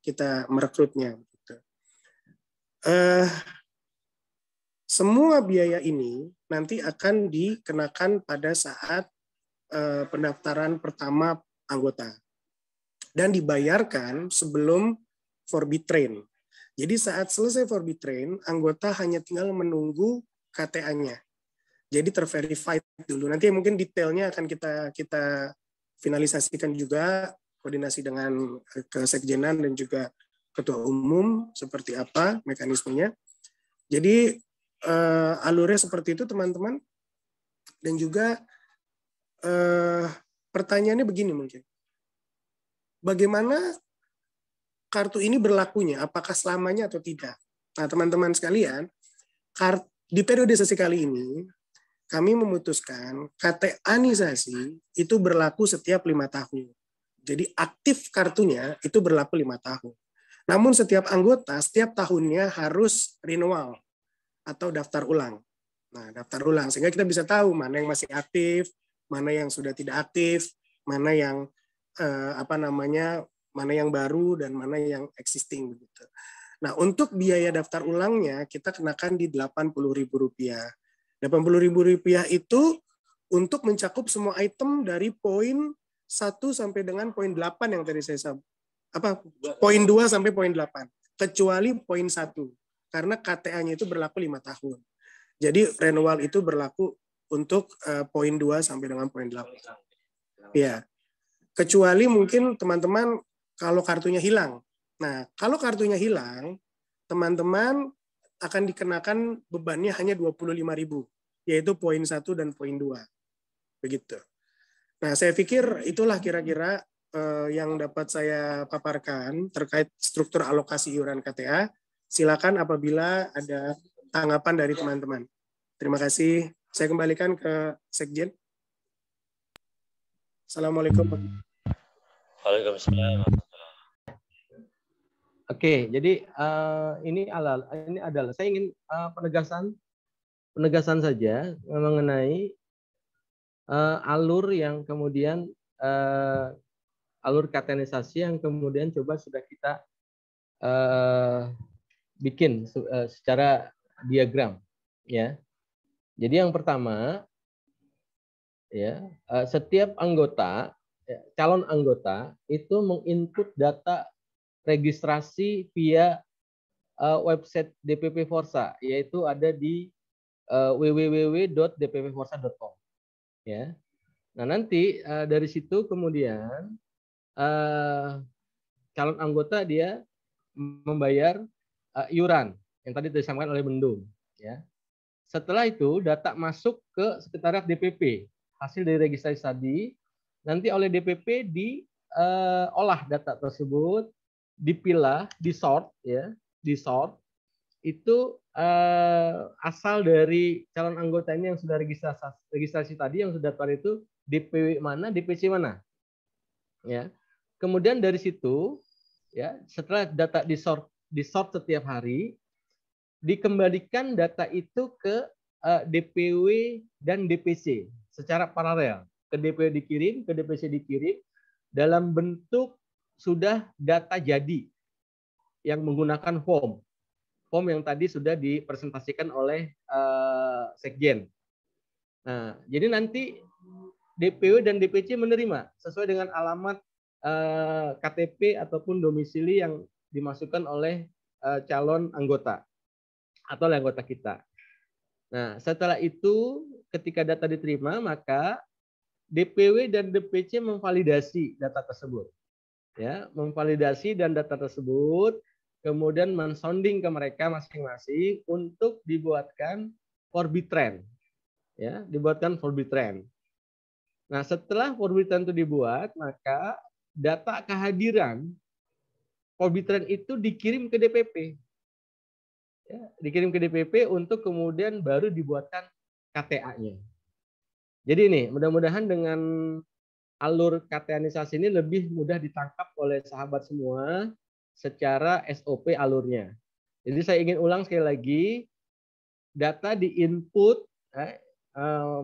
kita merekrutnya. Gitu. Semua biaya ini nanti akan dikenakan pada saat pendaftaran pertama anggota dan dibayarkan sebelum for be train. Jadi saat selesai for be train, anggota hanya tinggal menunggu KTA-nya. Jadi terverified dulu. Nanti mungkin detailnya akan kita finalisasikan juga, koordinasi dengan Kesekjenan dan juga Ketua Umum seperti apa mekanismenya. Jadi alurnya seperti itu teman-teman. Dan juga pertanyaannya begini mungkin. Bagaimana kartu ini berlakunya? Apakah selamanya atau tidak? Nah teman-teman sekalian, di periode sesi kali ini, kami memutuskan KTA-nisasi itu berlaku setiap 5 tahun. Jadi aktif kartunya itu berlaku 5 tahun. Namun setiap anggota setiap tahunnya harus renewal atau daftar ulang. Nah, daftar ulang sehingga kita bisa tahu mana yang masih aktif, mana yang sudah tidak aktif, mana yang mana yang baru dan mana yang existing begitu. Nah, untuk biaya daftar ulangnya kita kenakan di Rp80.000. Rp80.000 itu untuk mencakup semua item dari poin 1 sampai dengan poin 8 yang tadi saya poin 2 sampai poin 8, kecuali poin 1 karena KTA-nya itu berlaku 5 tahun. Jadi renewal itu berlaku untuk poin 2 sampai dengan poin 8. Ya. Kecuali mungkin teman-teman kalau kartunya hilang. Nah, kalau kartunya hilang, teman-teman akan dikenakan bebannya hanya Rp25.000, yaitu poin 1 dan poin 2. Begitu. Nah, saya pikir itulah kira-kira yang dapat saya paparkan terkait struktur alokasi iuran KTA. Silakan apabila ada tanggapan dari teman-teman. Terima kasih. Saya kembalikan ke Sekjen. Assalamualaikum. Waalaikumsalam. Oke, jadi ini adalah saya ingin penegasan saja mengenai alur yang kemudian alur katenisasi yang kemudian coba sudah kita bikin secara diagram, ya. Jadi yang pertama, ya, setiap anggota, calon anggota itu menginput data registrasi via website DPP Forsa, yaitu ada di www.dppforsa.com. Ya. Nah nanti dari situ kemudian calon anggota dia membayar iuran yang tadi disampaikan oleh Bendung. Ya. Setelah itu data masuk ke sekretariat DPP, hasil dari registrasi tadi nanti oleh DPP diolah data tersebut, dipilah, disort, ya, disort itu asal dari calon anggota ini yang sudah registrasi tadi, yang sudah daftar itu DPW mana, DPC mana, ya. Kemudian dari situ, ya, setelah data disort setiap hari, dikembalikan data itu ke DPW dan DPC secara paralel. Ke DPW dikirim, ke DPC dikirim dalam bentuk sudah data jadi yang menggunakan form yang tadi sudah dipresentasikan oleh Sekjen. Nah, jadi nanti DPW dan DPC menerima sesuai dengan alamat KTP ataupun domisili yang dimasukkan oleh calon anggota atau oleh anggota kita. Nah, setelah itu ketika data diterima maka DPW dan DPC memvalidasi data tersebut. Ya, memvalidasi dan data tersebut kemudian mensounding ke mereka masing-masing untuk dibuatkan for be train. Ya, dibuatkan Forbitran. Nah, setelah Forbitran itu dibuat, maka data kehadiran Forbitran itu dikirim ke DPP. Ya, dikirim ke DPP untuk kemudian baru dibuatkan KTA-nya. Jadi ini, mudah-mudahan dengan alur KTA-nisasi ini lebih mudah ditangkap oleh sahabat semua secara SOP alurnya. Jadi saya ingin ulang sekali lagi, data di-input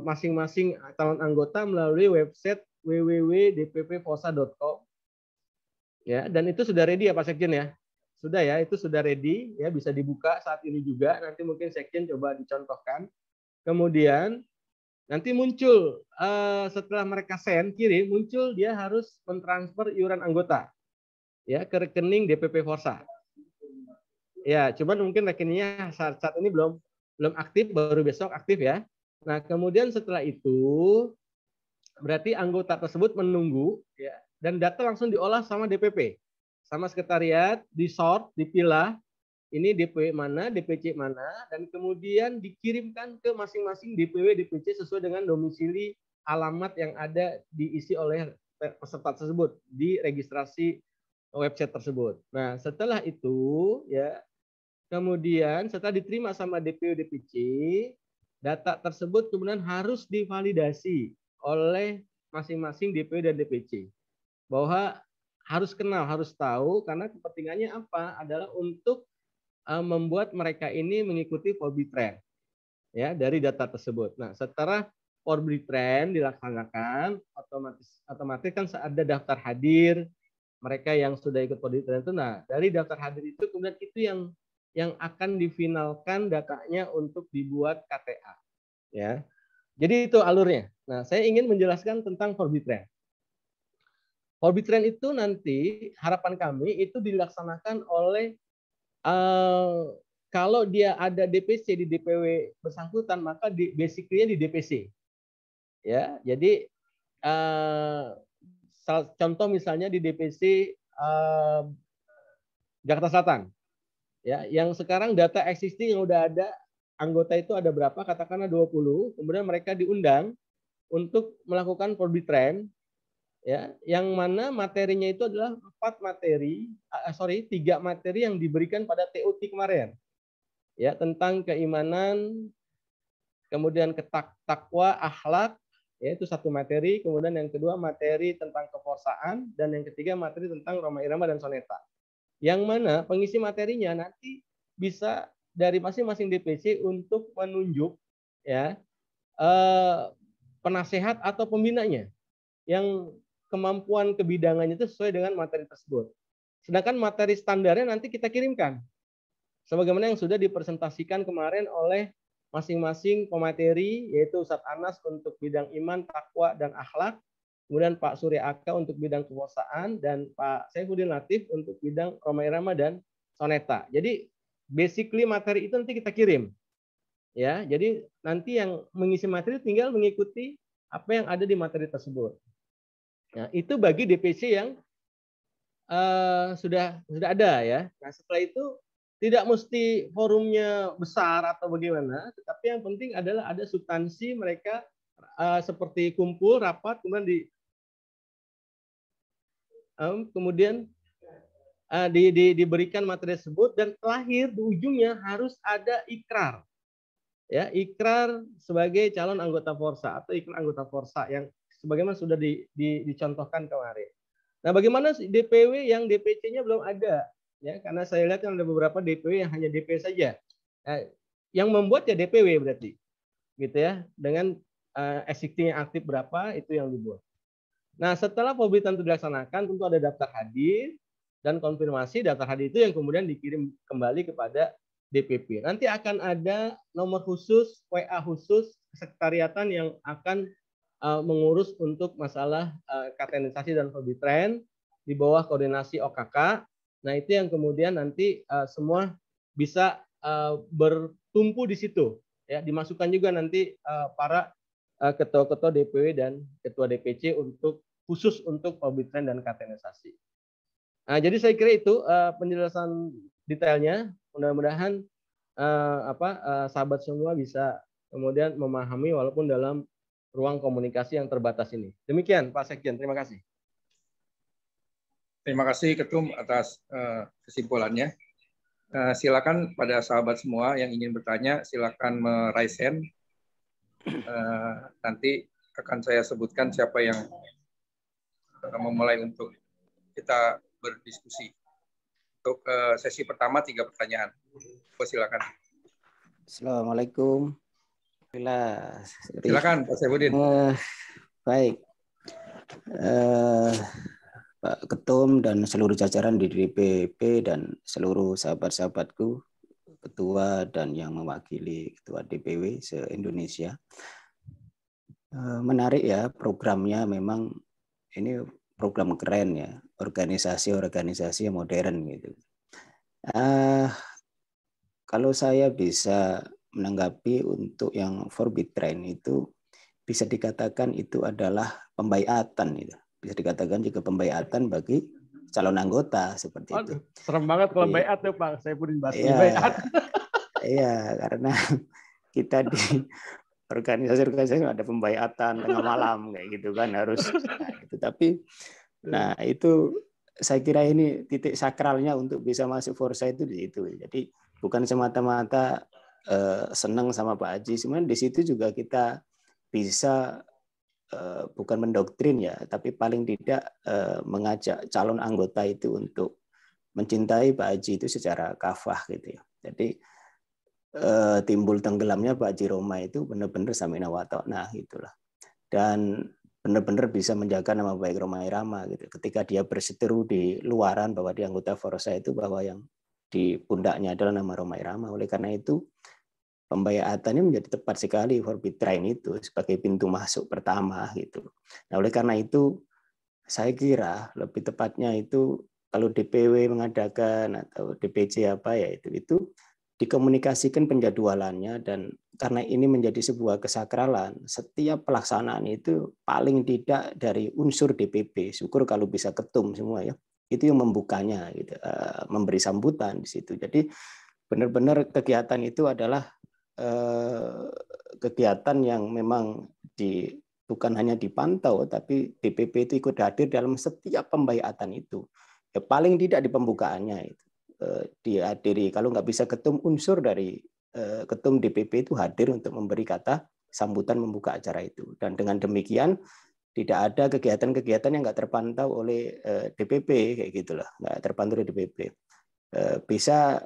masing-masing calon anggota melalui website www.dppfosa.com. Ya, dan itu sudah ready ya Pak Sekjen ya? Sudah ya, itu sudah ready ya, bisa dibuka saat ini juga. Nanti mungkin Sekjen coba dicontohkan. Kemudian nanti muncul setelah mereka kirim, muncul dia harus mentransfer iuran anggota ya ke rekening DPP Forsa. Ya, cuman mungkin rekeningnya saat ini belum aktif, baru besok aktif ya. Nah, kemudian setelah itu berarti anggota tersebut menunggu ya, dan data langsung diolah sama DPP, sama sekretariat, disort, dipilah. Ini DPW mana, DPC mana, dan kemudian dikirimkan ke masing-masing DPW, DPC sesuai dengan domisili alamat yang ada diisi oleh peserta tersebut di registrasi website tersebut. Nah, setelah itu ya, kemudian setelah diterima sama DPW, DPC, data tersebut kemudian harus divalidasi oleh masing-masing DPW dan DPC. Bahwa harus kenal, harus tahu, karena kepentingannya apa? Adalah untuk membuat mereka ini mengikuti Forbitran ya dari data tersebut. Nah, setelah Forbitran dilaksanakan, otomatis kan ada daftar hadir mereka yang sudah ikut Forbitran itu. Nah, dari daftar hadir itu kemudian itu yang akan difinalkan datanya untuk dibuat KTA ya. Jadi itu alurnya. Nah, saya ingin menjelaskan tentang Forbitran. Forbitran itu nanti harapan kami itu dilaksanakan oleh kalau dia ada DPC di DPW bersangkutan, maka basically di DPC. Ya, jadi contoh misalnya di DPC Jakarta Selatan. Ya, yang sekarang data existing yang udah ada anggota itu ada berapa? Katakanlah 20. Kemudian mereka diundang untuk melakukan Forbitran. Ya, yang mana materinya itu adalah 3 materi yang diberikan pada TOT kemarin. Ya, tentang keimanan, kemudian takwa, akhlak, yaitu 1 materi, kemudian yang kedua materi tentang keforsaan, dan yang ketiga materi tentang Roma Irama dan Soneta. Yang mana pengisi materinya nanti bisa dari masing-masing DPC untuk menunjuk ya penasehat atau pembinanya yang kemampuan kebidangannya itu sesuai dengan materi tersebut. Sedangkan materi standarnya nanti kita kirimkan. Sebagaimana yang sudah dipresentasikan kemarin oleh masing-masing pemateri, yaitu Ustadz Anas untuk bidang iman, takwa, dan akhlak, kemudian Pak Surya Aka untuk bidang keforsaan, dan Pak Saifuddin Latif untuk bidang Roma Irama dan Soneta. Jadi basically materi itu nanti kita kirim. Ya, jadi nanti yang mengisi materi tinggal mengikuti apa yang ada di materi tersebut. Nah, itu bagi DPC yang sudah ada ya. Nah, setelah itu tidak mesti forumnya besar atau bagaimana, tetapi yang penting adalah ada substansi mereka seperti kumpul, rapat, kemudian diberikan materi tersebut, dan terakhir di ujungnya harus ada ikrar. Ya, ikrar sebagai calon anggota Forsa atau ikrar anggota Forsa yang sebagaimana sudah dicontohkan kemarin. Nah, bagaimana DPW yang DPC-nya belum ada? Ya, karena saya lihat kan ada beberapa DPW yang hanya DP saja. Yang membuat ya DPW berarti, gitu ya. Dengan existing yang aktif berapa itu yang dibuat. Nah, setelah Forbitran itu dilaksanakan, tentu ada daftar hadir dan konfirmasi daftar hadir itu yang kemudian dikirim kembali kepada DPP. Nanti akan ada nomor khusus, WA khusus sekretariatan yang akan mengurus untuk masalah KTA-nisasi dan Forbitran di bawah koordinasi OKK. Nah, itu yang kemudian nanti semua bisa bertumpu di situ. Ya, dimasukkan juga nanti para ketua-ketua DPW dan ketua DPC khusus untuk Forbitran dan KTA-nisasi. Nah, jadi saya kira itu penjelasan detailnya. Mudah-mudahan sahabat semua bisa kemudian memahami walaupun dalam ruang komunikasi yang terbatas ini. Demikian Pak Sekjen, terima kasih. Terima kasih Ketum atas kesimpulannya. Silakan pada sahabat semua yang ingin bertanya, silakan raise hand. Nanti akan saya sebutkan siapa yang memulai untuk kita berdiskusi. Untuk sesi pertama 3 pertanyaan. Silakan. Assalamualaikum. Silakan Pak Saifuddin. Baik. Pak Ketum dan seluruh jajaran di DPP dan seluruh sahabat-sahabatku, ketua dan yang mewakili ketua DPW se-Indonesia. Menarik ya programnya, memang ini program keren ya, organisasi-organisasi yang modern gitu. Kalau saya bisa menanggapi untuk yang Forbit Train itu bisa dikatakan itu adalah pembaiatan itu. Bisa dikatakan juga pembaiatan bagi calon anggota seperti itu. Serem banget kalau baiat ya Pak, saya pun baiat. Iya, karena kita di organisasi ada pembaiatan tengah malam kayak gitu kan harus. Nah itu saya kira ini titik sakralnya untuk bisa masuk Forsa itu di situ. Jadi bukan semata-mata senang sama Pak Haji, sebenarnya di situ juga kita bisa bukan mendoktrin ya, tapi paling tidak mengajak calon anggota itu untuk mencintai Pak Haji itu secara kafah gitu ya. Jadi timbul tenggelamnya Pak Haji Roma itu benar-benar samina wa ta'na gitulah. Dan benar-benar bisa menjaga nama baik Roma Irama gitu. Ketika dia berseteru di luaran bahwa dia anggota Forsa itu bahwa yang di pundaknya adalah nama Roma Irama. Oleh karena itu pembaiatannya menjadi tepat sekali Forbit Train itu sebagai pintu masuk pertama gitu. Nah, oleh karena itu saya kira lebih tepatnya itu kalau DPW mengadakan atau DPC apa ya itu dikomunikasikan penjadwalannya, dan karena ini menjadi sebuah kesakralan, setiap pelaksanaan itu paling tidak dari unsur DPP, syukur kalau bisa ketum semua ya, itu yang membukanya gitu, memberi sambutan di situ. Jadi benar-benar kegiatan itu adalah kegiatan yang memang bukan hanya dipantau, tapi DPP itu ikut hadir dalam setiap pembaiatan itu. Ya, paling tidak di pembukaannya itu dihadiri. Kalau nggak bisa ketum, unsur dari ketum DPP itu hadir untuk memberi kata sambutan membuka acara itu. Dan dengan demikian tidak ada kegiatan-kegiatan yang nggak terpantau oleh DPP kayak gitulah, nggak terpantau oleh DPP. Bisa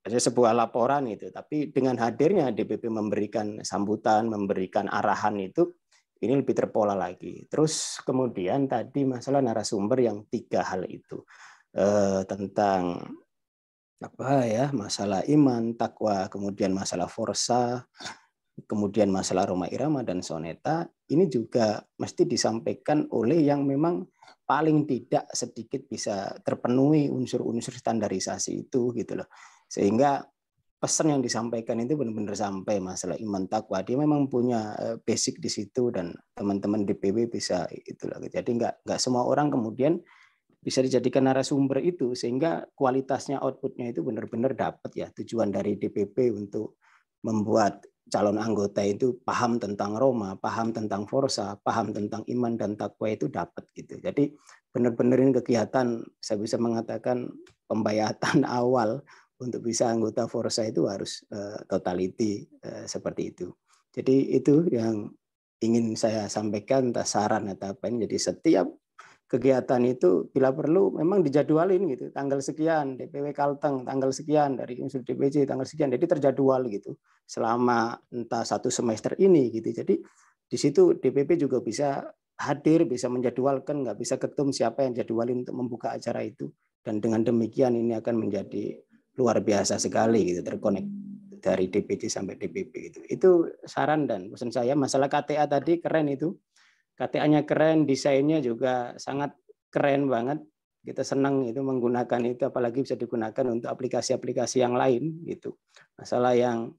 ada sebuah laporan itu, tapi dengan hadirnya DPP memberikan sambutan, memberikan arahan itu, ini lebih terpola lagi. Terus kemudian tadi masalah narasumber yang 3 hal itu tentang apa ya, masalah iman, takwa, kemudian masalah Forsa, kemudian masalah Roma Irama dan Soneta, ini juga mesti disampaikan oleh yang memang paling tidak sedikit bisa terpenuhi unsur-unsur standarisasi itu gitu loh. Sehingga pesan yang disampaikan itu benar-benar sampai masalah iman takwa. Dia memang punya basic di situ dan teman-teman DPW bisa itulah. Jadi nggak semua orang kemudian bisa dijadikan narasumber itu, sehingga kualitasnya, outputnya itu benar-benar dapat ya. Tujuan dari DPP untuk membuat calon anggota itu paham tentang Roma, paham tentang Forsa, paham tentang iman dan takwa itu dapat gitu. Jadi benar-benar ini kegiatan, saya bisa mengatakan pembaiatan awal untuk bisa anggota Forsa itu harus totality seperti itu. Jadi itu yang ingin saya sampaikan, entah saran atau apa ini. Jadi setiap kegiatan itu bila perlu memang dijadwalin gitu, tanggal sekian DPW Kalteng, tanggal sekian dari unsur DPC, tanggal sekian, jadi terjadwal gitu selama entah 1 semester ini gitu. Jadi di situ DPP juga bisa hadir, bisa menjadwalkan, nggak bisa ketum siapa yang jadwalin untuk membuka acara itu, dan dengan demikian ini akan menjadi luar biasa sekali gitu, terkonek dari DPC sampai DPP gitu. Itu saran dan pesan saya. Masalah KTA tadi keren itu. KTA-nya keren, desainnya juga sangat keren banget. Kita senang itu menggunakan itu, apalagi bisa digunakan untuk aplikasi-aplikasi yang lain gitu. Masalah yang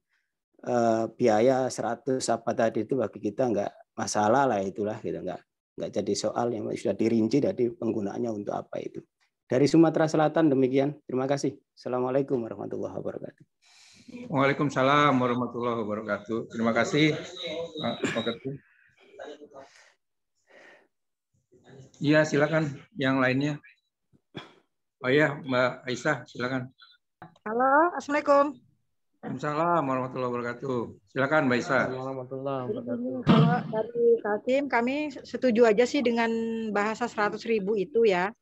biaya 100 apa tadi itu bagi kita nggak masalah lah, itulah gitu, nggak jadi soal, yang sudah dirinci dari penggunaannya untuk apa itu. Dari Sumatera Selatan demikian. Terima kasih. Assalamualaikum warahmatullahi wabarakatuh. Waalaikumsalam warahmatullahi wabarakatuh. Terima kasih, Pak Ketum. Iya, silakan yang lainnya. Oh iya, Mbak Aisyah, silakan. Halo, Assalamualaikum. Waalaikumsalam warahmatullahi wabarakatuh. Silakan, Mbak Aisyah. Warahmatullahi wabarakatuh. Kalau dari Kaltim, kami setuju aja sih dengan bahasa 100.000 itu ya.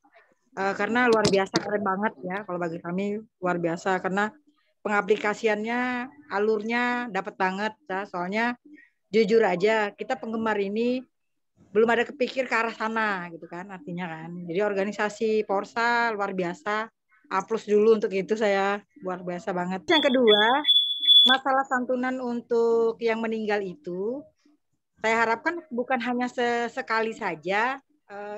Karena luar biasa, keren banget ya. Kalau bagi kami luar biasa karena pengaplikasiannya, alurnya dapat banget ya. Soalnya jujur aja kita penggemar ini belum ada kepikir ke arah sana gitu kan artinya kan. Jadi organisasi Porsa luar biasa. A+ dulu untuk itu saya luar biasa banget. Yang kedua, masalah santunan untuk yang meninggal itu saya harapkan bukan hanya sekali saja,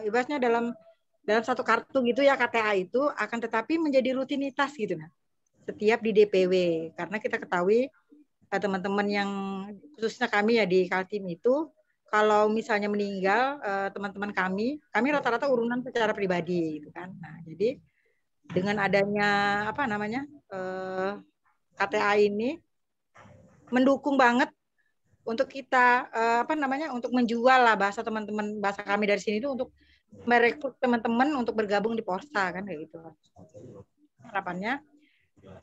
ibaratnya dalam satu kartu gitu ya KTA itu akan tetapi menjadi rutinitas gitu nah. Setiap di DPW karena kita ketahui teman-teman yang khususnya kami ya di Kaltim itu kalau misalnya meninggal teman-teman kami rata-rata urunan secara pribadi gitu kan. Nah, jadi dengan adanya apa namanya KTA ini mendukung banget untuk kita apa namanya untuk menjual lah bahasa teman-teman bahasa kami dari sini itu untuk merekrut teman-teman untuk bergabung di Porsa kan kayak gitu. Harapannya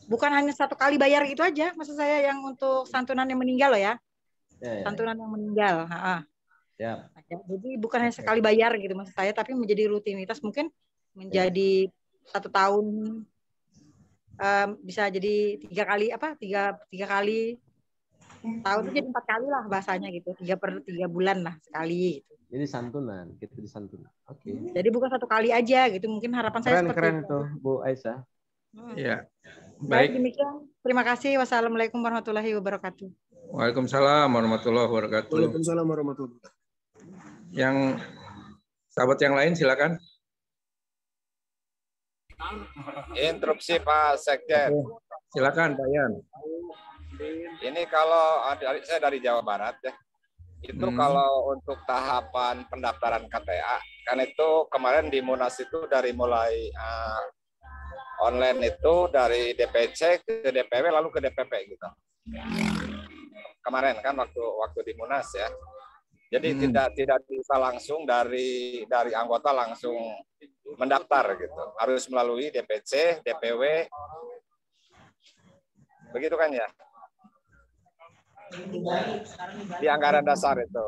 bukan hanya satu kali bayar gitu aja, maksud saya yang untuk santunan yang meninggal loh ya. Santunan yang meninggal. Ya. Jadi bukan hanya sekali bayar gitu maksud saya, tapi menjadi rutinitas mungkin menjadi 1 tahun bisa jadi 3 kali tiga kali tahun itu jadi 4 kali lah bahasanya gitu 3 bulan lah sekali gitu. Jadi santunan gitu disantunan. Oke. Jadi bukan 1 kali aja gitu mungkin harapan saya seperti keren itu Bu Aisyah. Iya. Baik demikian. Terima kasih. Wassalamualaikum warahmatullahi wabarakatuh. Waalaikumsalam warahmatullahi wabarakatuh. Waalaikumsalam warahmatullahi wabarakatuh. Yang sahabat yang lain silakan. Interupsi Pak Sekjen. Silakan Pak Yan. Ini kalau saya dari Jawa Barat ya. Itu kalau untuk tahapan pendaftaran KTA kan itu kemarin di Munas itu dari mulai online itu dari DPC ke DPW lalu ke DPP gitu. Kemarin kan waktu di Munas ya. Jadi tidak bisa langsung dari anggota langsung mendaftar gitu. Harus melalui DPC, DPW. Begitu kan ya? Di anggaran dasar itu.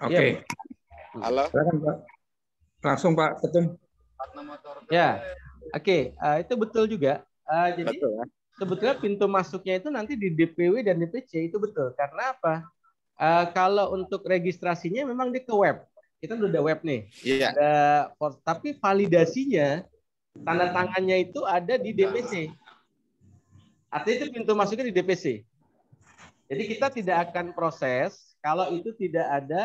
Oke. Halo. Silakan Pak. Langsung Pak Ketum. Ya. Oke, itu betul juga. Jadi Betul, ya? sebetulnya pintu masuknya itu nanti di DPW dan DPC itu betul. Karena apa? Kalau untuk registrasinya memang dia ke web. Kita udah ada web nih. Iya. Tapi validasinya tanda tangannya itu ada di DPC. Artinya itu pintu masuknya di DPC. Jadi kita tidak akan proses kalau itu tidak ada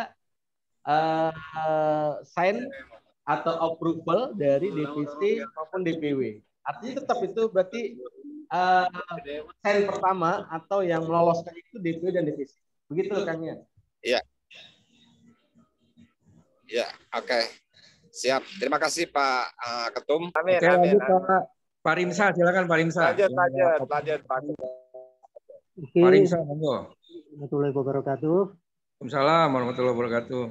sign atau approval dari DPC maupun DPW. Artinya tetap itu berarti sign pertama atau yang meloloskan itu DPW dan DPC. Begitu kan ya? Iya. Ya, oke. Siap. Terima kasih Pak Ketum. Amin. Oke, lanjut Pak Rimsa, silakan Pak Rimsa. Lanjut Pak. Pak Rimsa, monggo. Warahmatullahi wabarakatuh. Waalaikumsalam warahmatullahi wabarakatuh.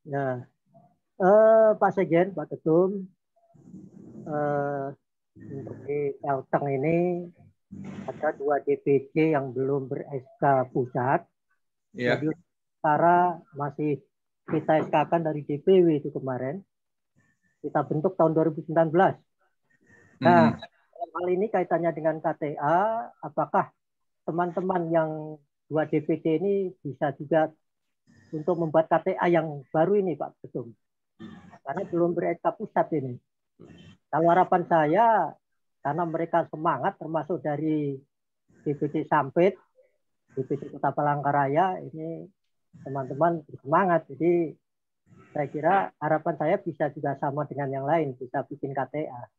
Ya, Pak Sekjen, Pak Ketum, untuk di Kalteng ini ada 2 DPC yang belum ber-SK pusat. Ya. Jadi sekarang masih kita SK-kan dari DPW itu kemarin. Kita bentuk tahun 2019. Nah, dalam hal ini kaitannya dengan KTA, apakah teman-teman yang 2 DPC ini bisa juga untuk membuat KTA yang baru ini Pak Ketum? Karena belum ber-SK pusat ini. Kalau harapan saya, karena mereka semangat termasuk dari DPC Sampit, DPC Kota Palangkaraya, ini teman-teman bersemangat. Jadi saya kira harapan saya bisa juga sama dengan yang lain, bisa bikin KTA.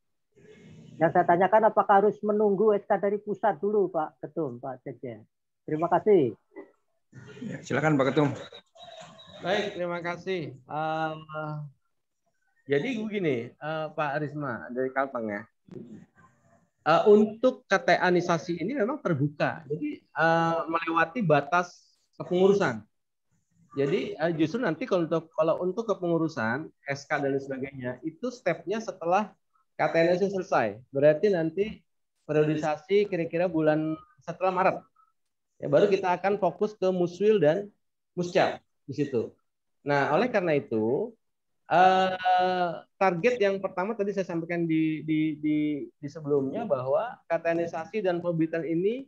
Yang saya tanyakan apakah harus menunggu SK dari pusat dulu Pak Ketum, Pak Sekjen. Terima kasih. Ya, silakan Pak Ketum. Baik, terima kasih. Jadi begini, Pak Risma dari Kalteng ya. Untuk KTA-nisasi ini memang terbuka, jadi melewati batas kepengurusan. Jadi justru nanti kalau untuk kepengurusan SK dan sebagainya itu stepnya setelah KTA-nisasi selesai. Berarti nanti periodisasi kira-kira bulan setelah Maret. Ya, baru kita akan fokus ke Muswil dan Muscap di situ. Nah, oleh karena itu target yang pertama tadi saya sampaikan di sebelumnya bahwa KTA-nisasi dan pembibitan ini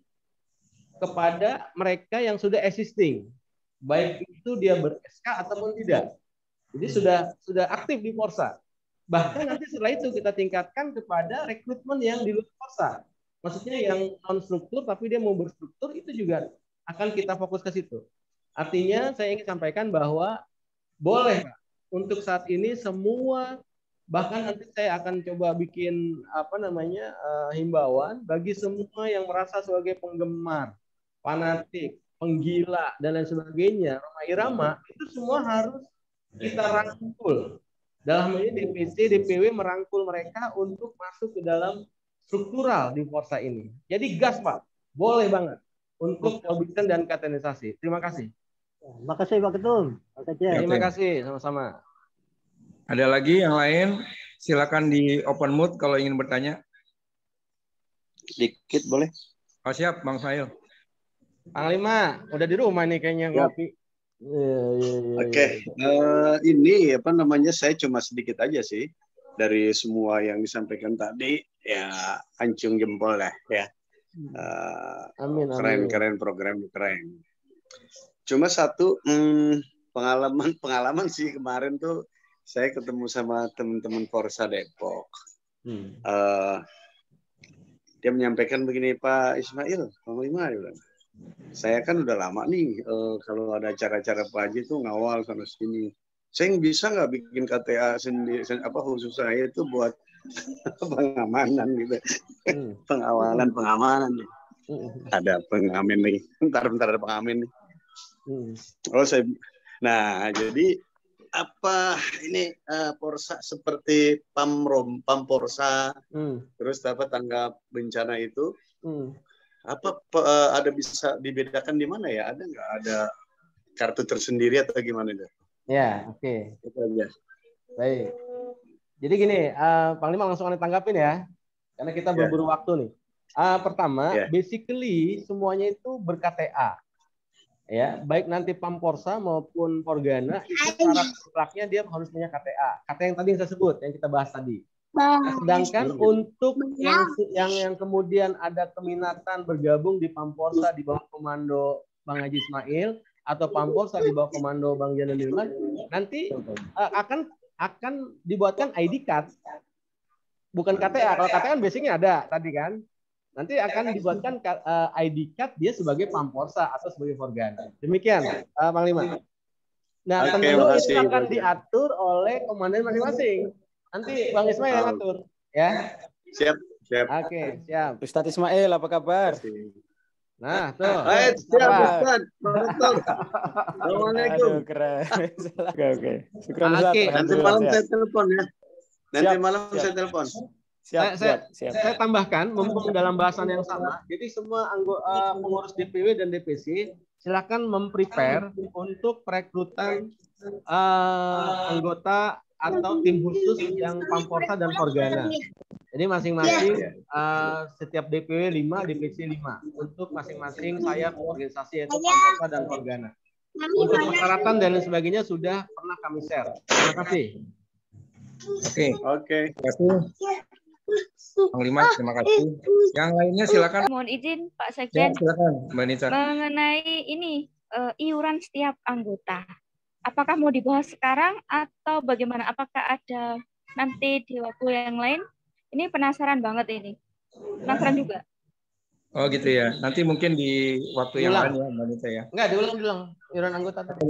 kepada mereka yang sudah existing, baik itu dia ber-SK ataupun tidak. Jadi sudah aktif di Porsa. Bahkan nanti setelah itu kita tingkatkan kepada rekrutmen yang di luar Porsa. Maksudnya yang non struktur tapi dia mau berstruktur, itu juga akan kita fokus ke situ. Artinya saya ingin sampaikan bahwa boleh untuk saat ini semua, bahkan nanti saya akan coba bikin himbauan bagi semua yang merasa sebagai penggemar, fanatik, penggila dan lain sebagainya, Rhoma Irama, itu semua harus kita rangkul. Dalam hal ini DPC, DPW merangkul mereka untuk masuk ke dalam struktural di Porsa ini. Jadi gas Pak, boleh banget untuk pembibitan dan KTA-nisasi. Terima kasih. Terima kasih Pak Ketum. Terima kasih, sama-sama. Ada lagi yang lain? Silakan di open mute kalau ingin bertanya. Sedikit boleh? Oh, siap, Bang Sail. Panglima, udah di rumah nih kayaknya ngopi. Oke. Ini saya cuma sedikit aja sih dari semua yang disampaikan tadi, ya hancung jempol lah ya. Amin. Keren program keren. Cuma satu pengalaman sih kemarin tuh saya ketemu sama teman-teman Porsa Depok. Dia menyampaikan begini, Pak Ismail, Panglima, saya kan udah lama nih kalau ada acara-acara Pak Haji tuh ngawal sana sini. Saya bisa nggak bikin KTA sendiri, khusus saya itu buat pengamanan gitu, pengamanan. Ada pengamen nih, bentar ada pengamen nih. Nah jadi apa ini Porsa seperti Pam Porsa, terus tanggap bencana itu, ada bisa dibedakan di mana ya? Ada nggak ada kartu tersendiri atau gimana itu? Ya, oke. Baik. Jadi gini, Panglima langsung tanggapin ya, karena kita berburu waktu nih. Pertama, basically semuanya itu ber-KTA. Ya, baik nanti Pamporsa maupun Porgana itu syarat mutlaknya dia harus punya KTA. KTA yang tadi yang saya sebut, yang kita bahas tadi. Nah, sedangkan untuk yang kemudian ada keminatan bergabung di Pamporsa di bawah komando Bang Haji Ismail atau Pamporsa di bawah komando Bang Janan Nilman, nanti akan dibuatkan ID card, bukan KTA. Kalau KTA kan basicnya ada tadi kan. Nanti akan dibuatkan ID card dia sebagai Pamporsa atau sebagai Porgana. Demikian, Panglima. Nah, tentu itu akan diatur oleh komandan masing-masing. Nanti Bang Ismail yang atur, ya. Siap. Oke, siap. Ustadz Ismail, apa kabar? Nah, tuh. Siap, Ustadz. Assalamualaikum. Aduh, keren. Oke. Nanti malam saya telepon ya. Saya telepon. Saya tambahkan, mumpung dalam bahasan yang sama, jadi semua pengurus DPW dan DPC silakan memprepare untuk perekrutan anggota atau tim khusus yang Pamporsa dan Porgana. Jadi masing-masing setiap DPW 5, DPC 5 untuk masing-masing sayap organisasi yaitu Pamporsa dan Porgana. Untuk persyaratan dan lain sebagainya sudah pernah kami share. Terima kasih. Oke. Terima kasih. Panglima, terima kasih. Yang lainnya silakan. Mohon izin Pak Sekjen. Ya, silakan Mbak Nita. Mengenai ini iuran setiap anggota. Apakah mau dibahas sekarang atau bagaimana? Apakah ada nanti di waktu yang lain? Ini penasaran banget ini. Penasaran juga. Oh gitu ya. Nanti mungkin di waktu yang lain ya Mbak Nita ya. Enggak, diulang. Iuran anggota tadi.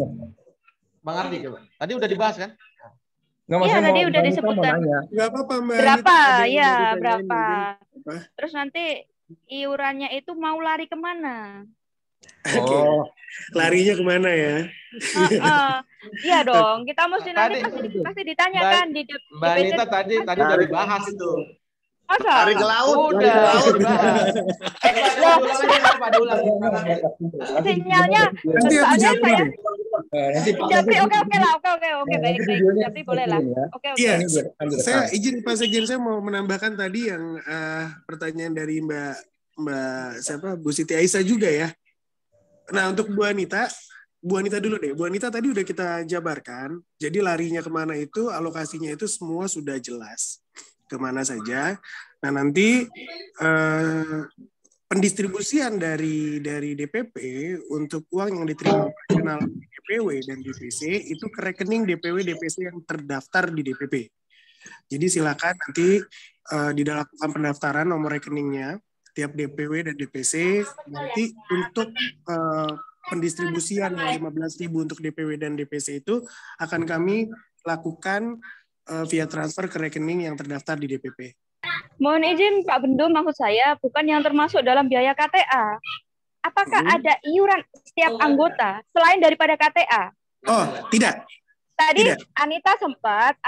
Bang Ardi coba. Tadi udah dibahas kan? Iya, tadi udah disebutkan. Nggak apa-apa, Mbak. Berapa? Ya, berapa. Terus nanti iurannya itu mau lari kemana? Oh, larinya kemana ya? Iya dong, kita mesti nanti pasti ditanyakan di Mbak Anita tadi udah dibahas itu. Masa? Lari ke laut. Udah. Sinyalnya, Nanti aku soalnya jawab saya Nanti Pak Japri, Sekjen. oke lah, oke, baik, Japri boleh lah. Oke. Iya, saya izin Pak Sekjen, saya mau menambahkan tadi yang pertanyaan dari Mbak siapa, Bu Siti Aisyah juga ya. Nah, untuk Bu Anita dulu deh. Bu Anita tadi udah kita jabarkan. Jadi larinya kemana itu, alokasinya itu semua sudah jelas. Kemana saja. Nah, nanti pendistribusian dari DPP untuk uang yang diterima operasional DPW dan DPC itu ke rekening DPW DPC yang terdaftar di DPP. Jadi silakan nanti dilakukan pendaftaran nomor rekeningnya tiap DPW dan DPC nanti untuk pendistribusian yang 15.000 untuk DPW dan DPC itu akan kami lakukan via transfer ke rekening yang terdaftar di DPP. Mohon izin Pak Bendum, maksud saya bukan yang termasuk dalam biaya KTA. Apakah ada iuran setiap anggota selain daripada KTA? Oh, tidak. Tadi Tidak. Anita sempat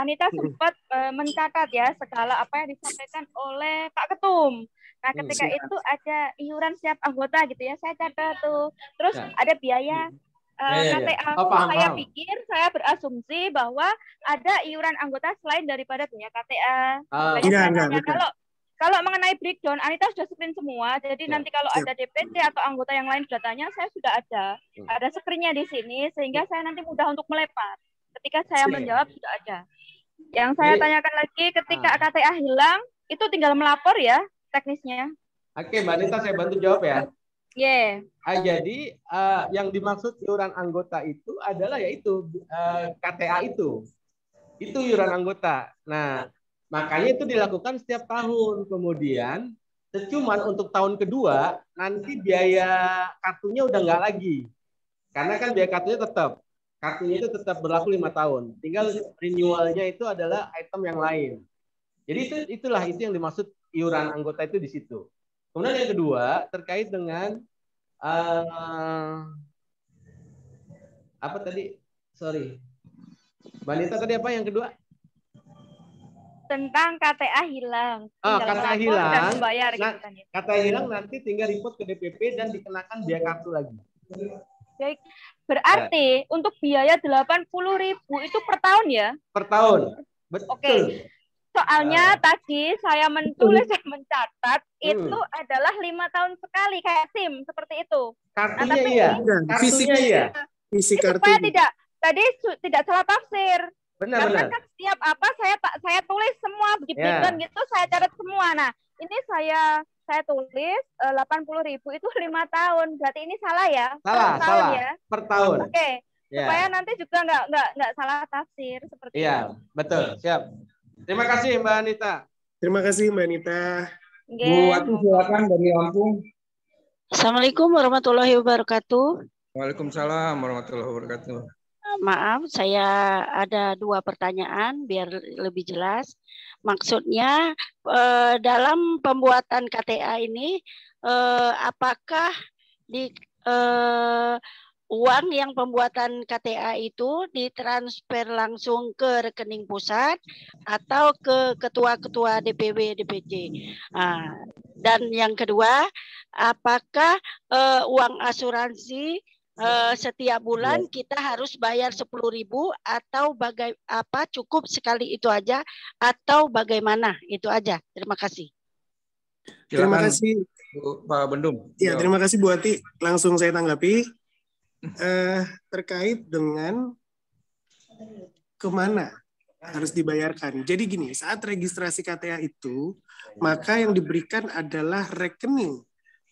mencatat ya segala apa yang disampaikan oleh Pak Ketum. Nah, ketika itu ada iuran setiap anggota gitu ya, saya catat tuh. Terus ada biaya KTA. Saya pikir, saya berasumsi bahwa ada iuran anggota selain daripada biaya KTA. Enggak. Kalau mengenai breakdown, Anita sudah screen semua. Jadi nanti kalau ada DPC atau anggota yang lain sudah tanya, saya sudah ada. Ada screen-nya di sini, sehingga saya nanti mudah untuk melempar. Ketika saya menjawab sudah ada. Yang saya tanyakan lagi, ketika KTA hilang, itu tinggal melapor ya teknisnya. Oke, Mbak Anita, saya bantu jawab ya. Jadi yang dimaksud iuran anggota itu adalah yaitu KTA itu iuran anggota. Nah, makanya itu dilakukan setiap tahun. Kemudian, cuman untuk tahun kedua nanti biaya kartunya udah nggak lagi, karena kan biaya kartunya itu tetap berlaku 5 tahun. Tinggal renewalnya itu adalah item yang lain. Jadi itulah yang dimaksud iuran anggota itu di situ. Kemudian yang kedua terkait dengan apa tadi? Sorry, Mbak Anita tadi apa yang kedua? Tentang KTA hilang. KTA hilang. KTA hilang nanti tinggal report ke DPP dan dikenakan biaya kartu lagi. Baik. Berarti untuk biaya 80.000 itu per tahun ya? Per tahun. Betul. Oke. Soalnya tadi saya mencatat itu adalah 5 tahun sekali kayak SIM seperti itu. Kartunya iya. Kartunya iya. Isi kartu. Supaya tidak salah tafsir. Benar. Kan setiap apa saya tulis semua begitu gitu, saya catat semua. Nah, ini saya tulis 80.000 itu 5 tahun. Berarti ini salah ya? Salah. Ya? Per tahun. Oke. Supaya nanti juga nggak salah tafsir seperti itu. Iya, betul. Siap. Terima kasih Mbak Anita. Terima kasih Mbak Anita. Bu Wati silakan dari Lampung. Assalamualaikum warahmatullahi wabarakatuh. Waalaikumsalam warahmatullahi wabarakatuh. Maaf, saya ada 2 pertanyaan biar lebih jelas. Maksudnya dalam pembuatan KTA ini apakah di uang yang pembuatan KTA itu ditransfer langsung ke rekening pusat atau ke ketua-ketua DPW DPC? Dan yang kedua, apakah uang asuransi setiap bulan kita harus bayar 10.000 atau cukup sekali itu aja atau bagaimana? Itu aja. Terima kasih. Terima kasih Pak Bendum. Ya, terima kasih Bu Ati. Langsung saya tanggapi terkait dengan kemana harus dibayarkan. Jadi gini, saat registrasi KTA itu, maka yang diberikan adalah rekening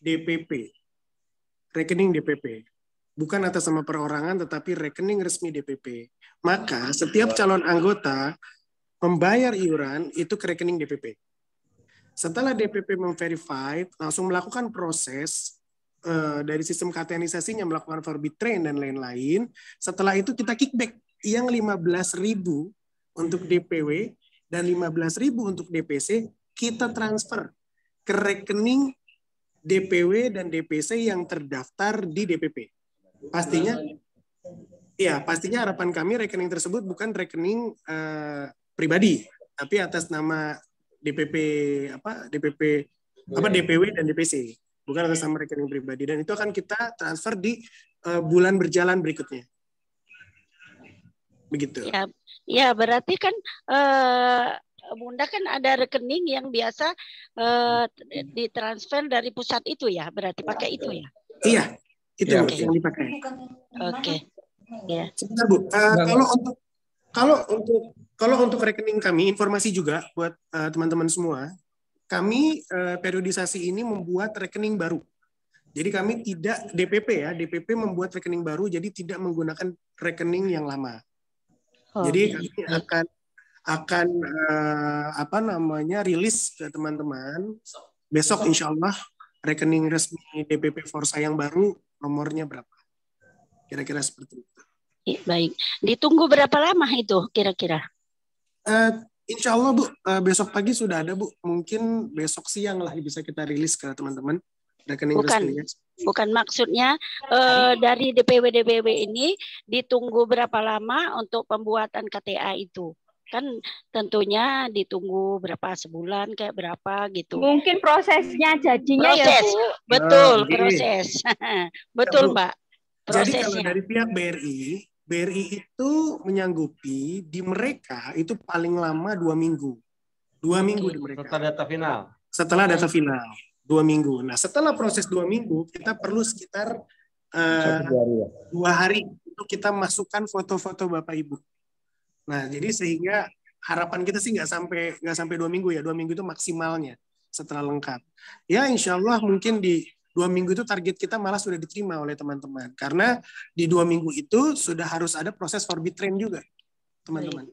DPP. Rekening DPP. Bukan atas nama perorangan, tetapi rekening resmi DPP. Maka setiap calon anggota membayar iuran itu ke rekening DPP. Setelah DPP memverify, langsung melakukan proses dari sistem KTA-nisasinya, melakukan forbid train dan lain-lain. Setelah itu kita kickback yang 15.000 untuk DPW dan 15.000 untuk DPC kita transfer ke rekening DPW dan DPC yang terdaftar di DPP. Pastinya harapan kami rekening tersebut bukan rekening pribadi, tapi atas nama DPP DPW dan DPC, bukan atas nama rekening pribadi, dan itu akan kita transfer di bulan berjalan berikutnya. Begitu. Ya berarti kan Bunda kan ada rekening yang biasa ditransfer dari pusat itu ya, berarti pakai itu ya? Iya, itu yang dipakai. Oke. Ya. Sebentar Bu, kalau untuk rekening kami, informasi juga buat teman-teman semua, kami periodisasi ini membuat rekening baru. Jadi kami tidak DPP ya, DPP membuat rekening baru, jadi tidak menggunakan rekening yang lama. Jadi kami akan rilis ke teman-teman besok insya Allah rekening resmi DPP Forsa yang baru nomornya berapa. Kira-kira seperti itu. Baik. Ditunggu berapa lama itu kira-kira? Insya Allah Bu, besok pagi sudah ada Bu. Mungkin besok siang lah bisa kita rilis ke teman-teman rekening resminya. Bukan maksudnya dari DPW ini ditunggu berapa lama untuk pembuatan KTA itu? Kan tentunya ditunggu berapa, sebulan kayak berapa gitu. Mungkin prosesnya jadinya ya Bu. Betul, proses. Betul Bu. Mbak. Jadi kalau dari pihak BRI itu menyanggupi di mereka itu paling lama 2 minggu. 2 minggu di mereka. Setelah data final. 2 minggu. Nah, setelah proses 2 minggu, kita perlu sekitar 2 hari untuk kita masukkan foto-foto Bapak Ibu. Nah, jadi sehingga harapan kita sih nggak sampai 2 minggu ya. 2 minggu itu maksimalnya setelah lengkap. Ya, insya Allah mungkin di 2 minggu itu target kita malah sudah diterima oleh teman-teman. Karena di 2 minggu itu sudah harus ada proses forbid train juga, teman-teman.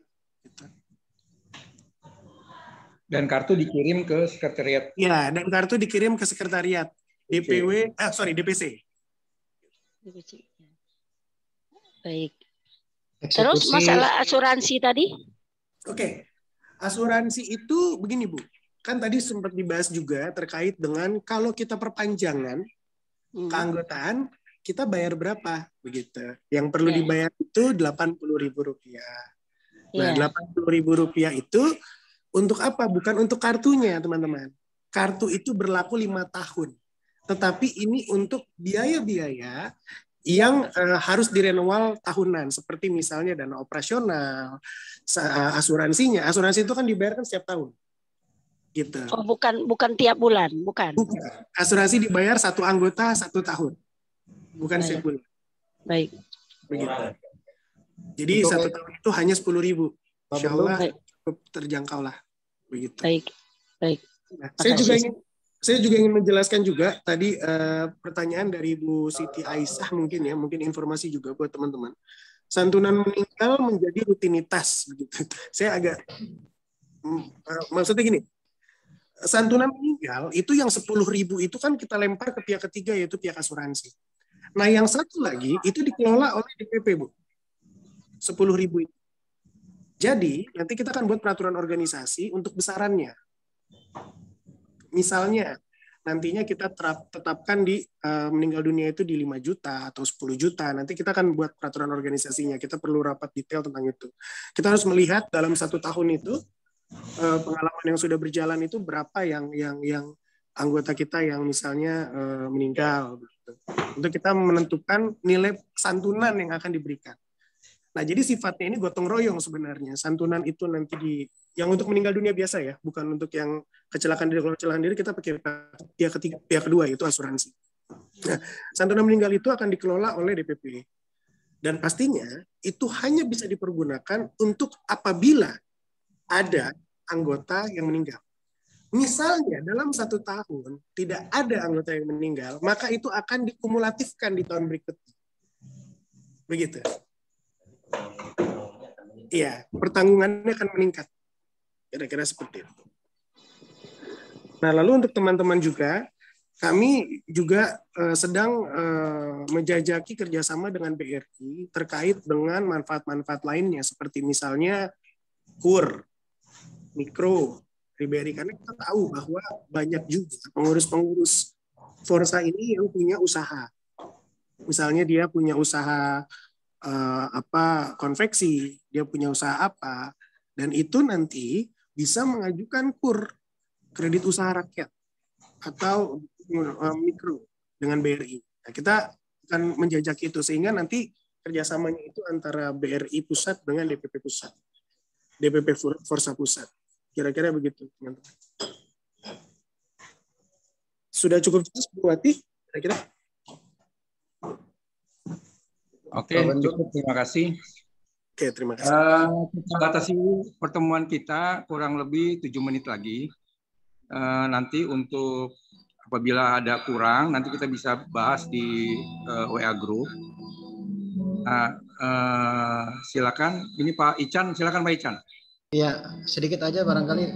Dan kartu dikirim ke sekretariat. Ya, dan kartu dikirim ke sekretariat DPC. Baik. Terus masalah asuransi tadi? Oke. Asuransi itu begini Bu. Kan tadi sempat dibahas juga terkait dengan kalau kita perpanjangan keanggotaan, kita bayar berapa begitu. Yang perlu dibayar itu Rp80.000. Nah, Rp80.000 itu untuk apa? Bukan untuk kartunya, teman-teman. Kartu itu berlaku 5 tahun. Tetapi ini untuk biaya-biaya yang harus direnewal tahunan. Seperti misalnya dana operasional, asuransinya. Asuransi itu kan dibayarkan setiap tahun. Gitu. Oh, bukan tiap bulan, bukan. Asuransi dibayar 1 anggota 1 tahun. Bukan setiap bulan. Baik. Begitu. Jadi 1 tahun itu hanya 10.000. Insya Allah terjangkau lah, begitu. Baik. Nah, saya juga ingin menjelaskan juga tadi pertanyaan dari Bu Siti Aisyah mungkin informasi juga buat teman-teman. Santunan meninggal menjadi rutinitas, begitu. Saya agak maksudnya gini, santunan meninggal itu yang 10.000 itu kan kita lempar ke pihak ketiga yaitu pihak asuransi. Nah, yang satu lagi itu dikelola oleh DPP Bu, 10.000 itu. Jadi, nanti kita akan buat peraturan organisasi untuk besarannya. Misalnya, nantinya kita tetapkan di meninggal dunia itu di 5 juta atau 10 juta. Nanti kita akan buat peraturan organisasinya. Kita perlu rapat detail tentang itu. Kita harus melihat dalam 1 tahun itu, pengalaman yang sudah berjalan itu berapa yang anggota kita yang misalnya meninggal. Untuk kita menentukan nilai santunan yang akan diberikan. Nah, jadi sifatnya ini gotong royong sebenarnya. Santunan itu nanti yang untuk meninggal dunia biasa ya, bukan untuk yang kecelakaan diri. Kalau kecelakaan diri kita pakai pihak kedua, itu asuransi. Nah, santunan meninggal itu akan dikelola oleh DPP. Dan pastinya itu hanya bisa dipergunakan untuk apabila ada anggota yang meninggal. Misalnya dalam 1 tahun tidak ada anggota yang meninggal, maka itu akan dikumulatifkan di tahun berikutnya. Begitu. Iya, pertanggungannya akan meningkat. Kira-kira seperti itu. Nah, lalu untuk teman-teman juga, kami juga sedang menjajaki kerjasama dengan BRI terkait dengan manfaat-manfaat lainnya, seperti misalnya KUR, mikro, di BRI. Karena kita tahu bahwa banyak juga pengurus-pengurus Forsa ini yang punya usaha. Misalnya dia punya usaha konveksi, dia punya usaha apa, dan itu nanti bisa mengajukan KUR kredit usaha rakyat atau mikro dengan BRI. Nah, kita akan menjajaki itu sehingga nanti kerjasamanya itu antara BRI pusat dengan DPP pusat, DPP Forsa pusat. Kira-kira begitu, teman-teman. Sudah cukup jelas, Bu Wati? Kira-kira? Oke, cukup. Terima kasih. Oke, terima kasih. Kita batasi pertemuan kita kurang lebih 7 menit lagi. Nanti untuk apabila ada kurang, nanti kita bisa bahas di WA Group. Silakan. Ini Pak Ican, silakan Pak Ican. Ya, sedikit aja barangkali.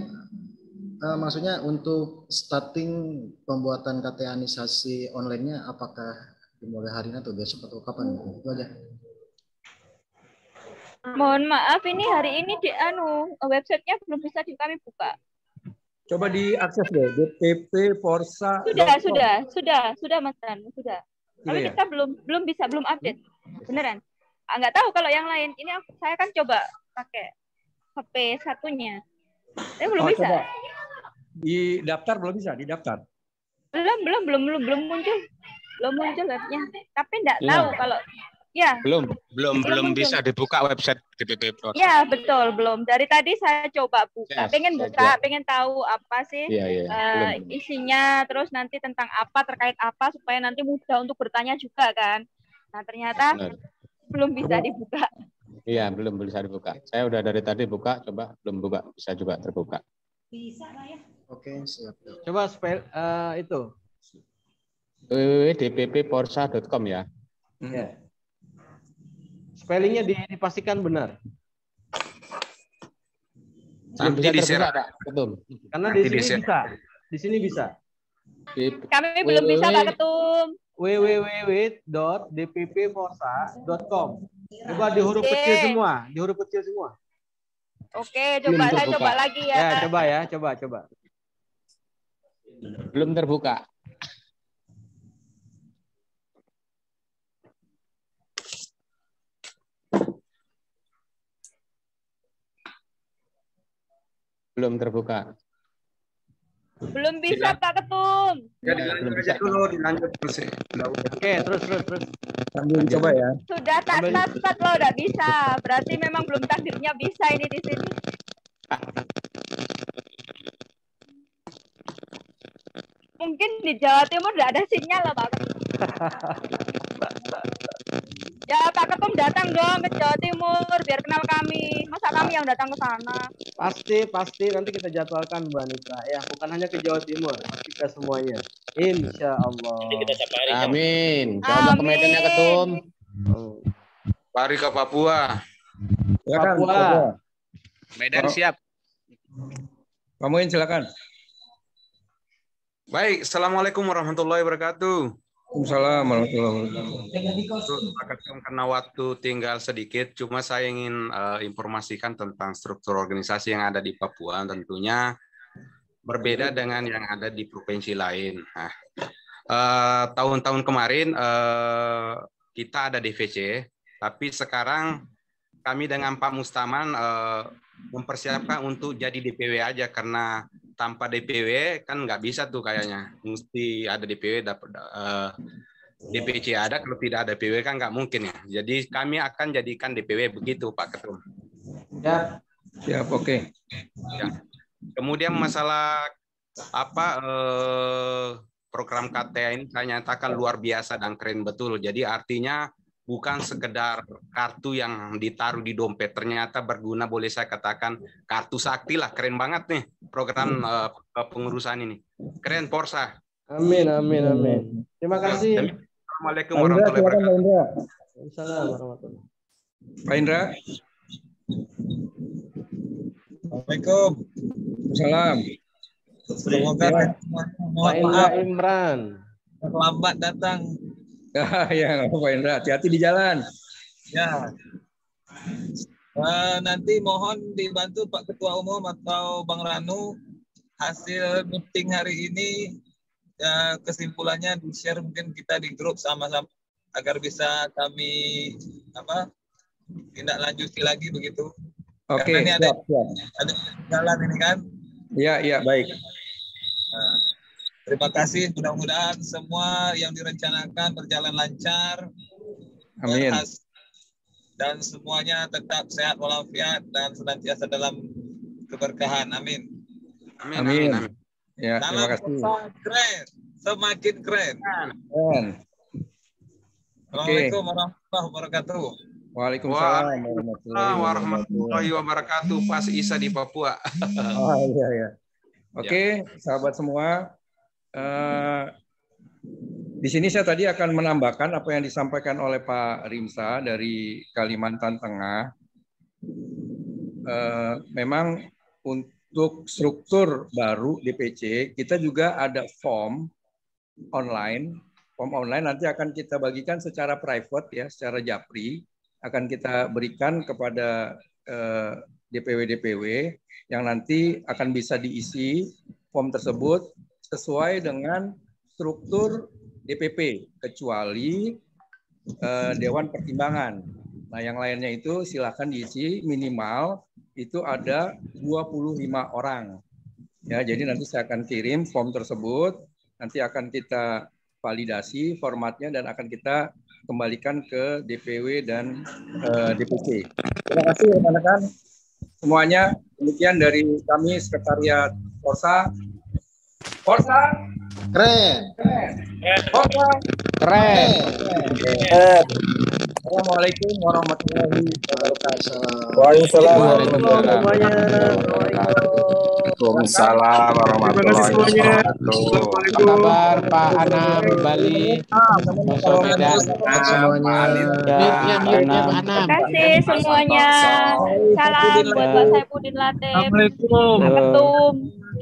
Maksudnya untuk starting pembuatan KTA-nisasi online-nya, apakah dimulai hari ini atau besok atau kapan? Itu aja. Mohon maaf, ini hari ini di websitenya belum bisa kami buka. Coba diakses deh, DPP Forsa. Sudah Mas Ran, sudah. Tapi kita belum update, beneran. Nggak tahu kalau yang lain. Ini saya kan coba pakai HP satunya, tapi belum bisa. Coba. Di daftar belum bisa, di daftar. Belum muncul webnya. Tapi nggak tahu kalau ya. Belum bisa dibuka website DPP Forsa. Ya betul, belum. Dari tadi saya coba buka, pengen tahu apa sih isinya, terus nanti tentang apa, terkait apa, supaya nanti mudah untuk bertanya juga kan. Nah ternyata belum bisa dibuka. Iya, belum bisa dibuka. Saya udah dari tadi buka, coba belum buka, bisa juga terbuka. Bisa lah ya. Oke, siap. Coba spell itu. www.dppforsa.com ya. Ya. Spellingnya dipastikan benar. Nanti di-share. Betul. Karena di sini bisa. Di sini bisa. Kami belum bisa Pak Ketum. www.dppforsa.com. Coba di huruf kecil semua, Oke, coba saya coba lagi ya. Ya, coba. Belum terbuka. Belum terbuka. Belum bisa Pak Ketum. Ya, dilanjut dulu, dilanjut terus. Oke, terus. Sambil coba ya. Sudah tak loh, udah bisa. Berarti memang belum takdirnya bisa ini di sini. Mungkin di Jawa Timur nggak ada sinyal lah Pak Ketum. Ya Pak Ketum datang dong ke Jawa Timur biar kenal kami. Masa kami yang datang ke sana? Pasti nanti kita jadwalkan Mbak Anita. Ya, bukan hanya ke Jawa Timur, kita semuanya. Insya Allah. Amin. Coba ke Medannya Ketum. Mari ke Papua. Papua. Medan siap. Kamuin silakan. Baik, Assalamualaikum warahmatullahi wabarakatuh. Waalaikumsalam warahmatullahi wabarakatuh. Karena waktu tinggal sedikit, cuma saya ingin informasikan tentang struktur organisasi yang ada di Papua. Tentunya berbeda dengan yang ada di provinsi lain. Nah, tahun-tahun kemarin kita ada DVC, tapi sekarang kami dengan Pak Mustaman mempersiapkan untuk jadi DPW aja, karena tanpa DPW kan nggak bisa tuh kayaknya. Mesti ada DPW, dapat DPC ada, kalau tidak ada DPW kan nggak mungkin ya. Jadi kami akan jadikan DPW begitu Pak Ketum. Ya. Siap, oke. Ya. Kemudian masalah program KTA ini saya nyatakan luar biasa dan keren betul. Jadi artinya bukan sekedar kartu yang ditaruh di dompet, ternyata berguna, boleh saya katakan kartu sakti lah. Keren banget nih program pengurusan ini. Keren Forsa. Amin. Terima kasih. Assalamualaikum warahmatullahi wabarakatuh. Waalaikumsalam warahmatullahi wabarakatuh. Pak Indra. Assalamualaikum. Salam. Semoga Pak Indra Imran. terlambat datang. Ya, Pak Indra, hati-hati di jalan. Ya. Nanti mohon dibantu Pak Ketua Umum atau Bang Ranu hasil meeting hari ini, kesimpulannya di-share mungkin kita di grup sama-sama agar bisa kami tindak lanjuti lagi begitu. Oke, karena ini siap. ada jalan ini kan. Iya, baik. Terima kasih, mudah-mudahan semua yang direncanakan berjalan lancar. Amin. Dan semuanya tetap sehat walafiat dan senantiasa dalam keberkahan. Amin. Amin. Ya, terima kasih. Keren, semakin keren. Assalamualaikum warahmatullahi wabarakatuh. Waalaikumsalam warahmatullahi wabarakatuh. Pas Isa di Papua. Oh iya. Oke, sahabat semua. Di sini saya tadi akan menambahkan apa yang disampaikan oleh Pak Rimsa dari Kalimantan Tengah. Memang untuk struktur baru DPC, kita juga ada form online. Form online nanti akan kita bagikan secara private ya, secara japri. Akan kita berikan kepada DPW-DPW yang nanti akan bisa diisi form tersebut sesuai dengan struktur DPP, kecuali Dewan Pertimbangan. Nah, yang lainnya itu silakan diisi, minimal itu ada 25 orang. Ya, jadi nanti saya akan kirim form tersebut, nanti akan kita validasi formatnya dan akan kita kembalikan ke DPW dan DPC. Terima kasih rekan-rekan semuanya. Demikian dari kami Sekretariat Porsa. Porsa keren. Porsa keren. Assalamualaikum warahmatullahi wabarakatuh. Waalaikumsalam. Waalaikumsalam warahmatullahi wabarakatuh. Apa kabar Pak Anam di Bali? Medan. Terima kasih semuanya. Salam buat Pak Saifuddin Latif, Pak Ketum,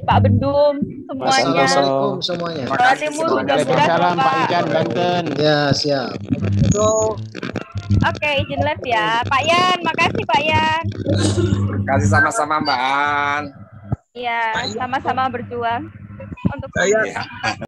Pak Bendum, semuanya. Assalamualaikum semuanya. Jawa Timur Waalaikumsalam Pak Ican Banten. Ya, siap. Oke, izin live ya. Pak Yan, makasih Pak Yan. Kasih sama-sama Mbak An. Iya, sama-sama berjuang untuk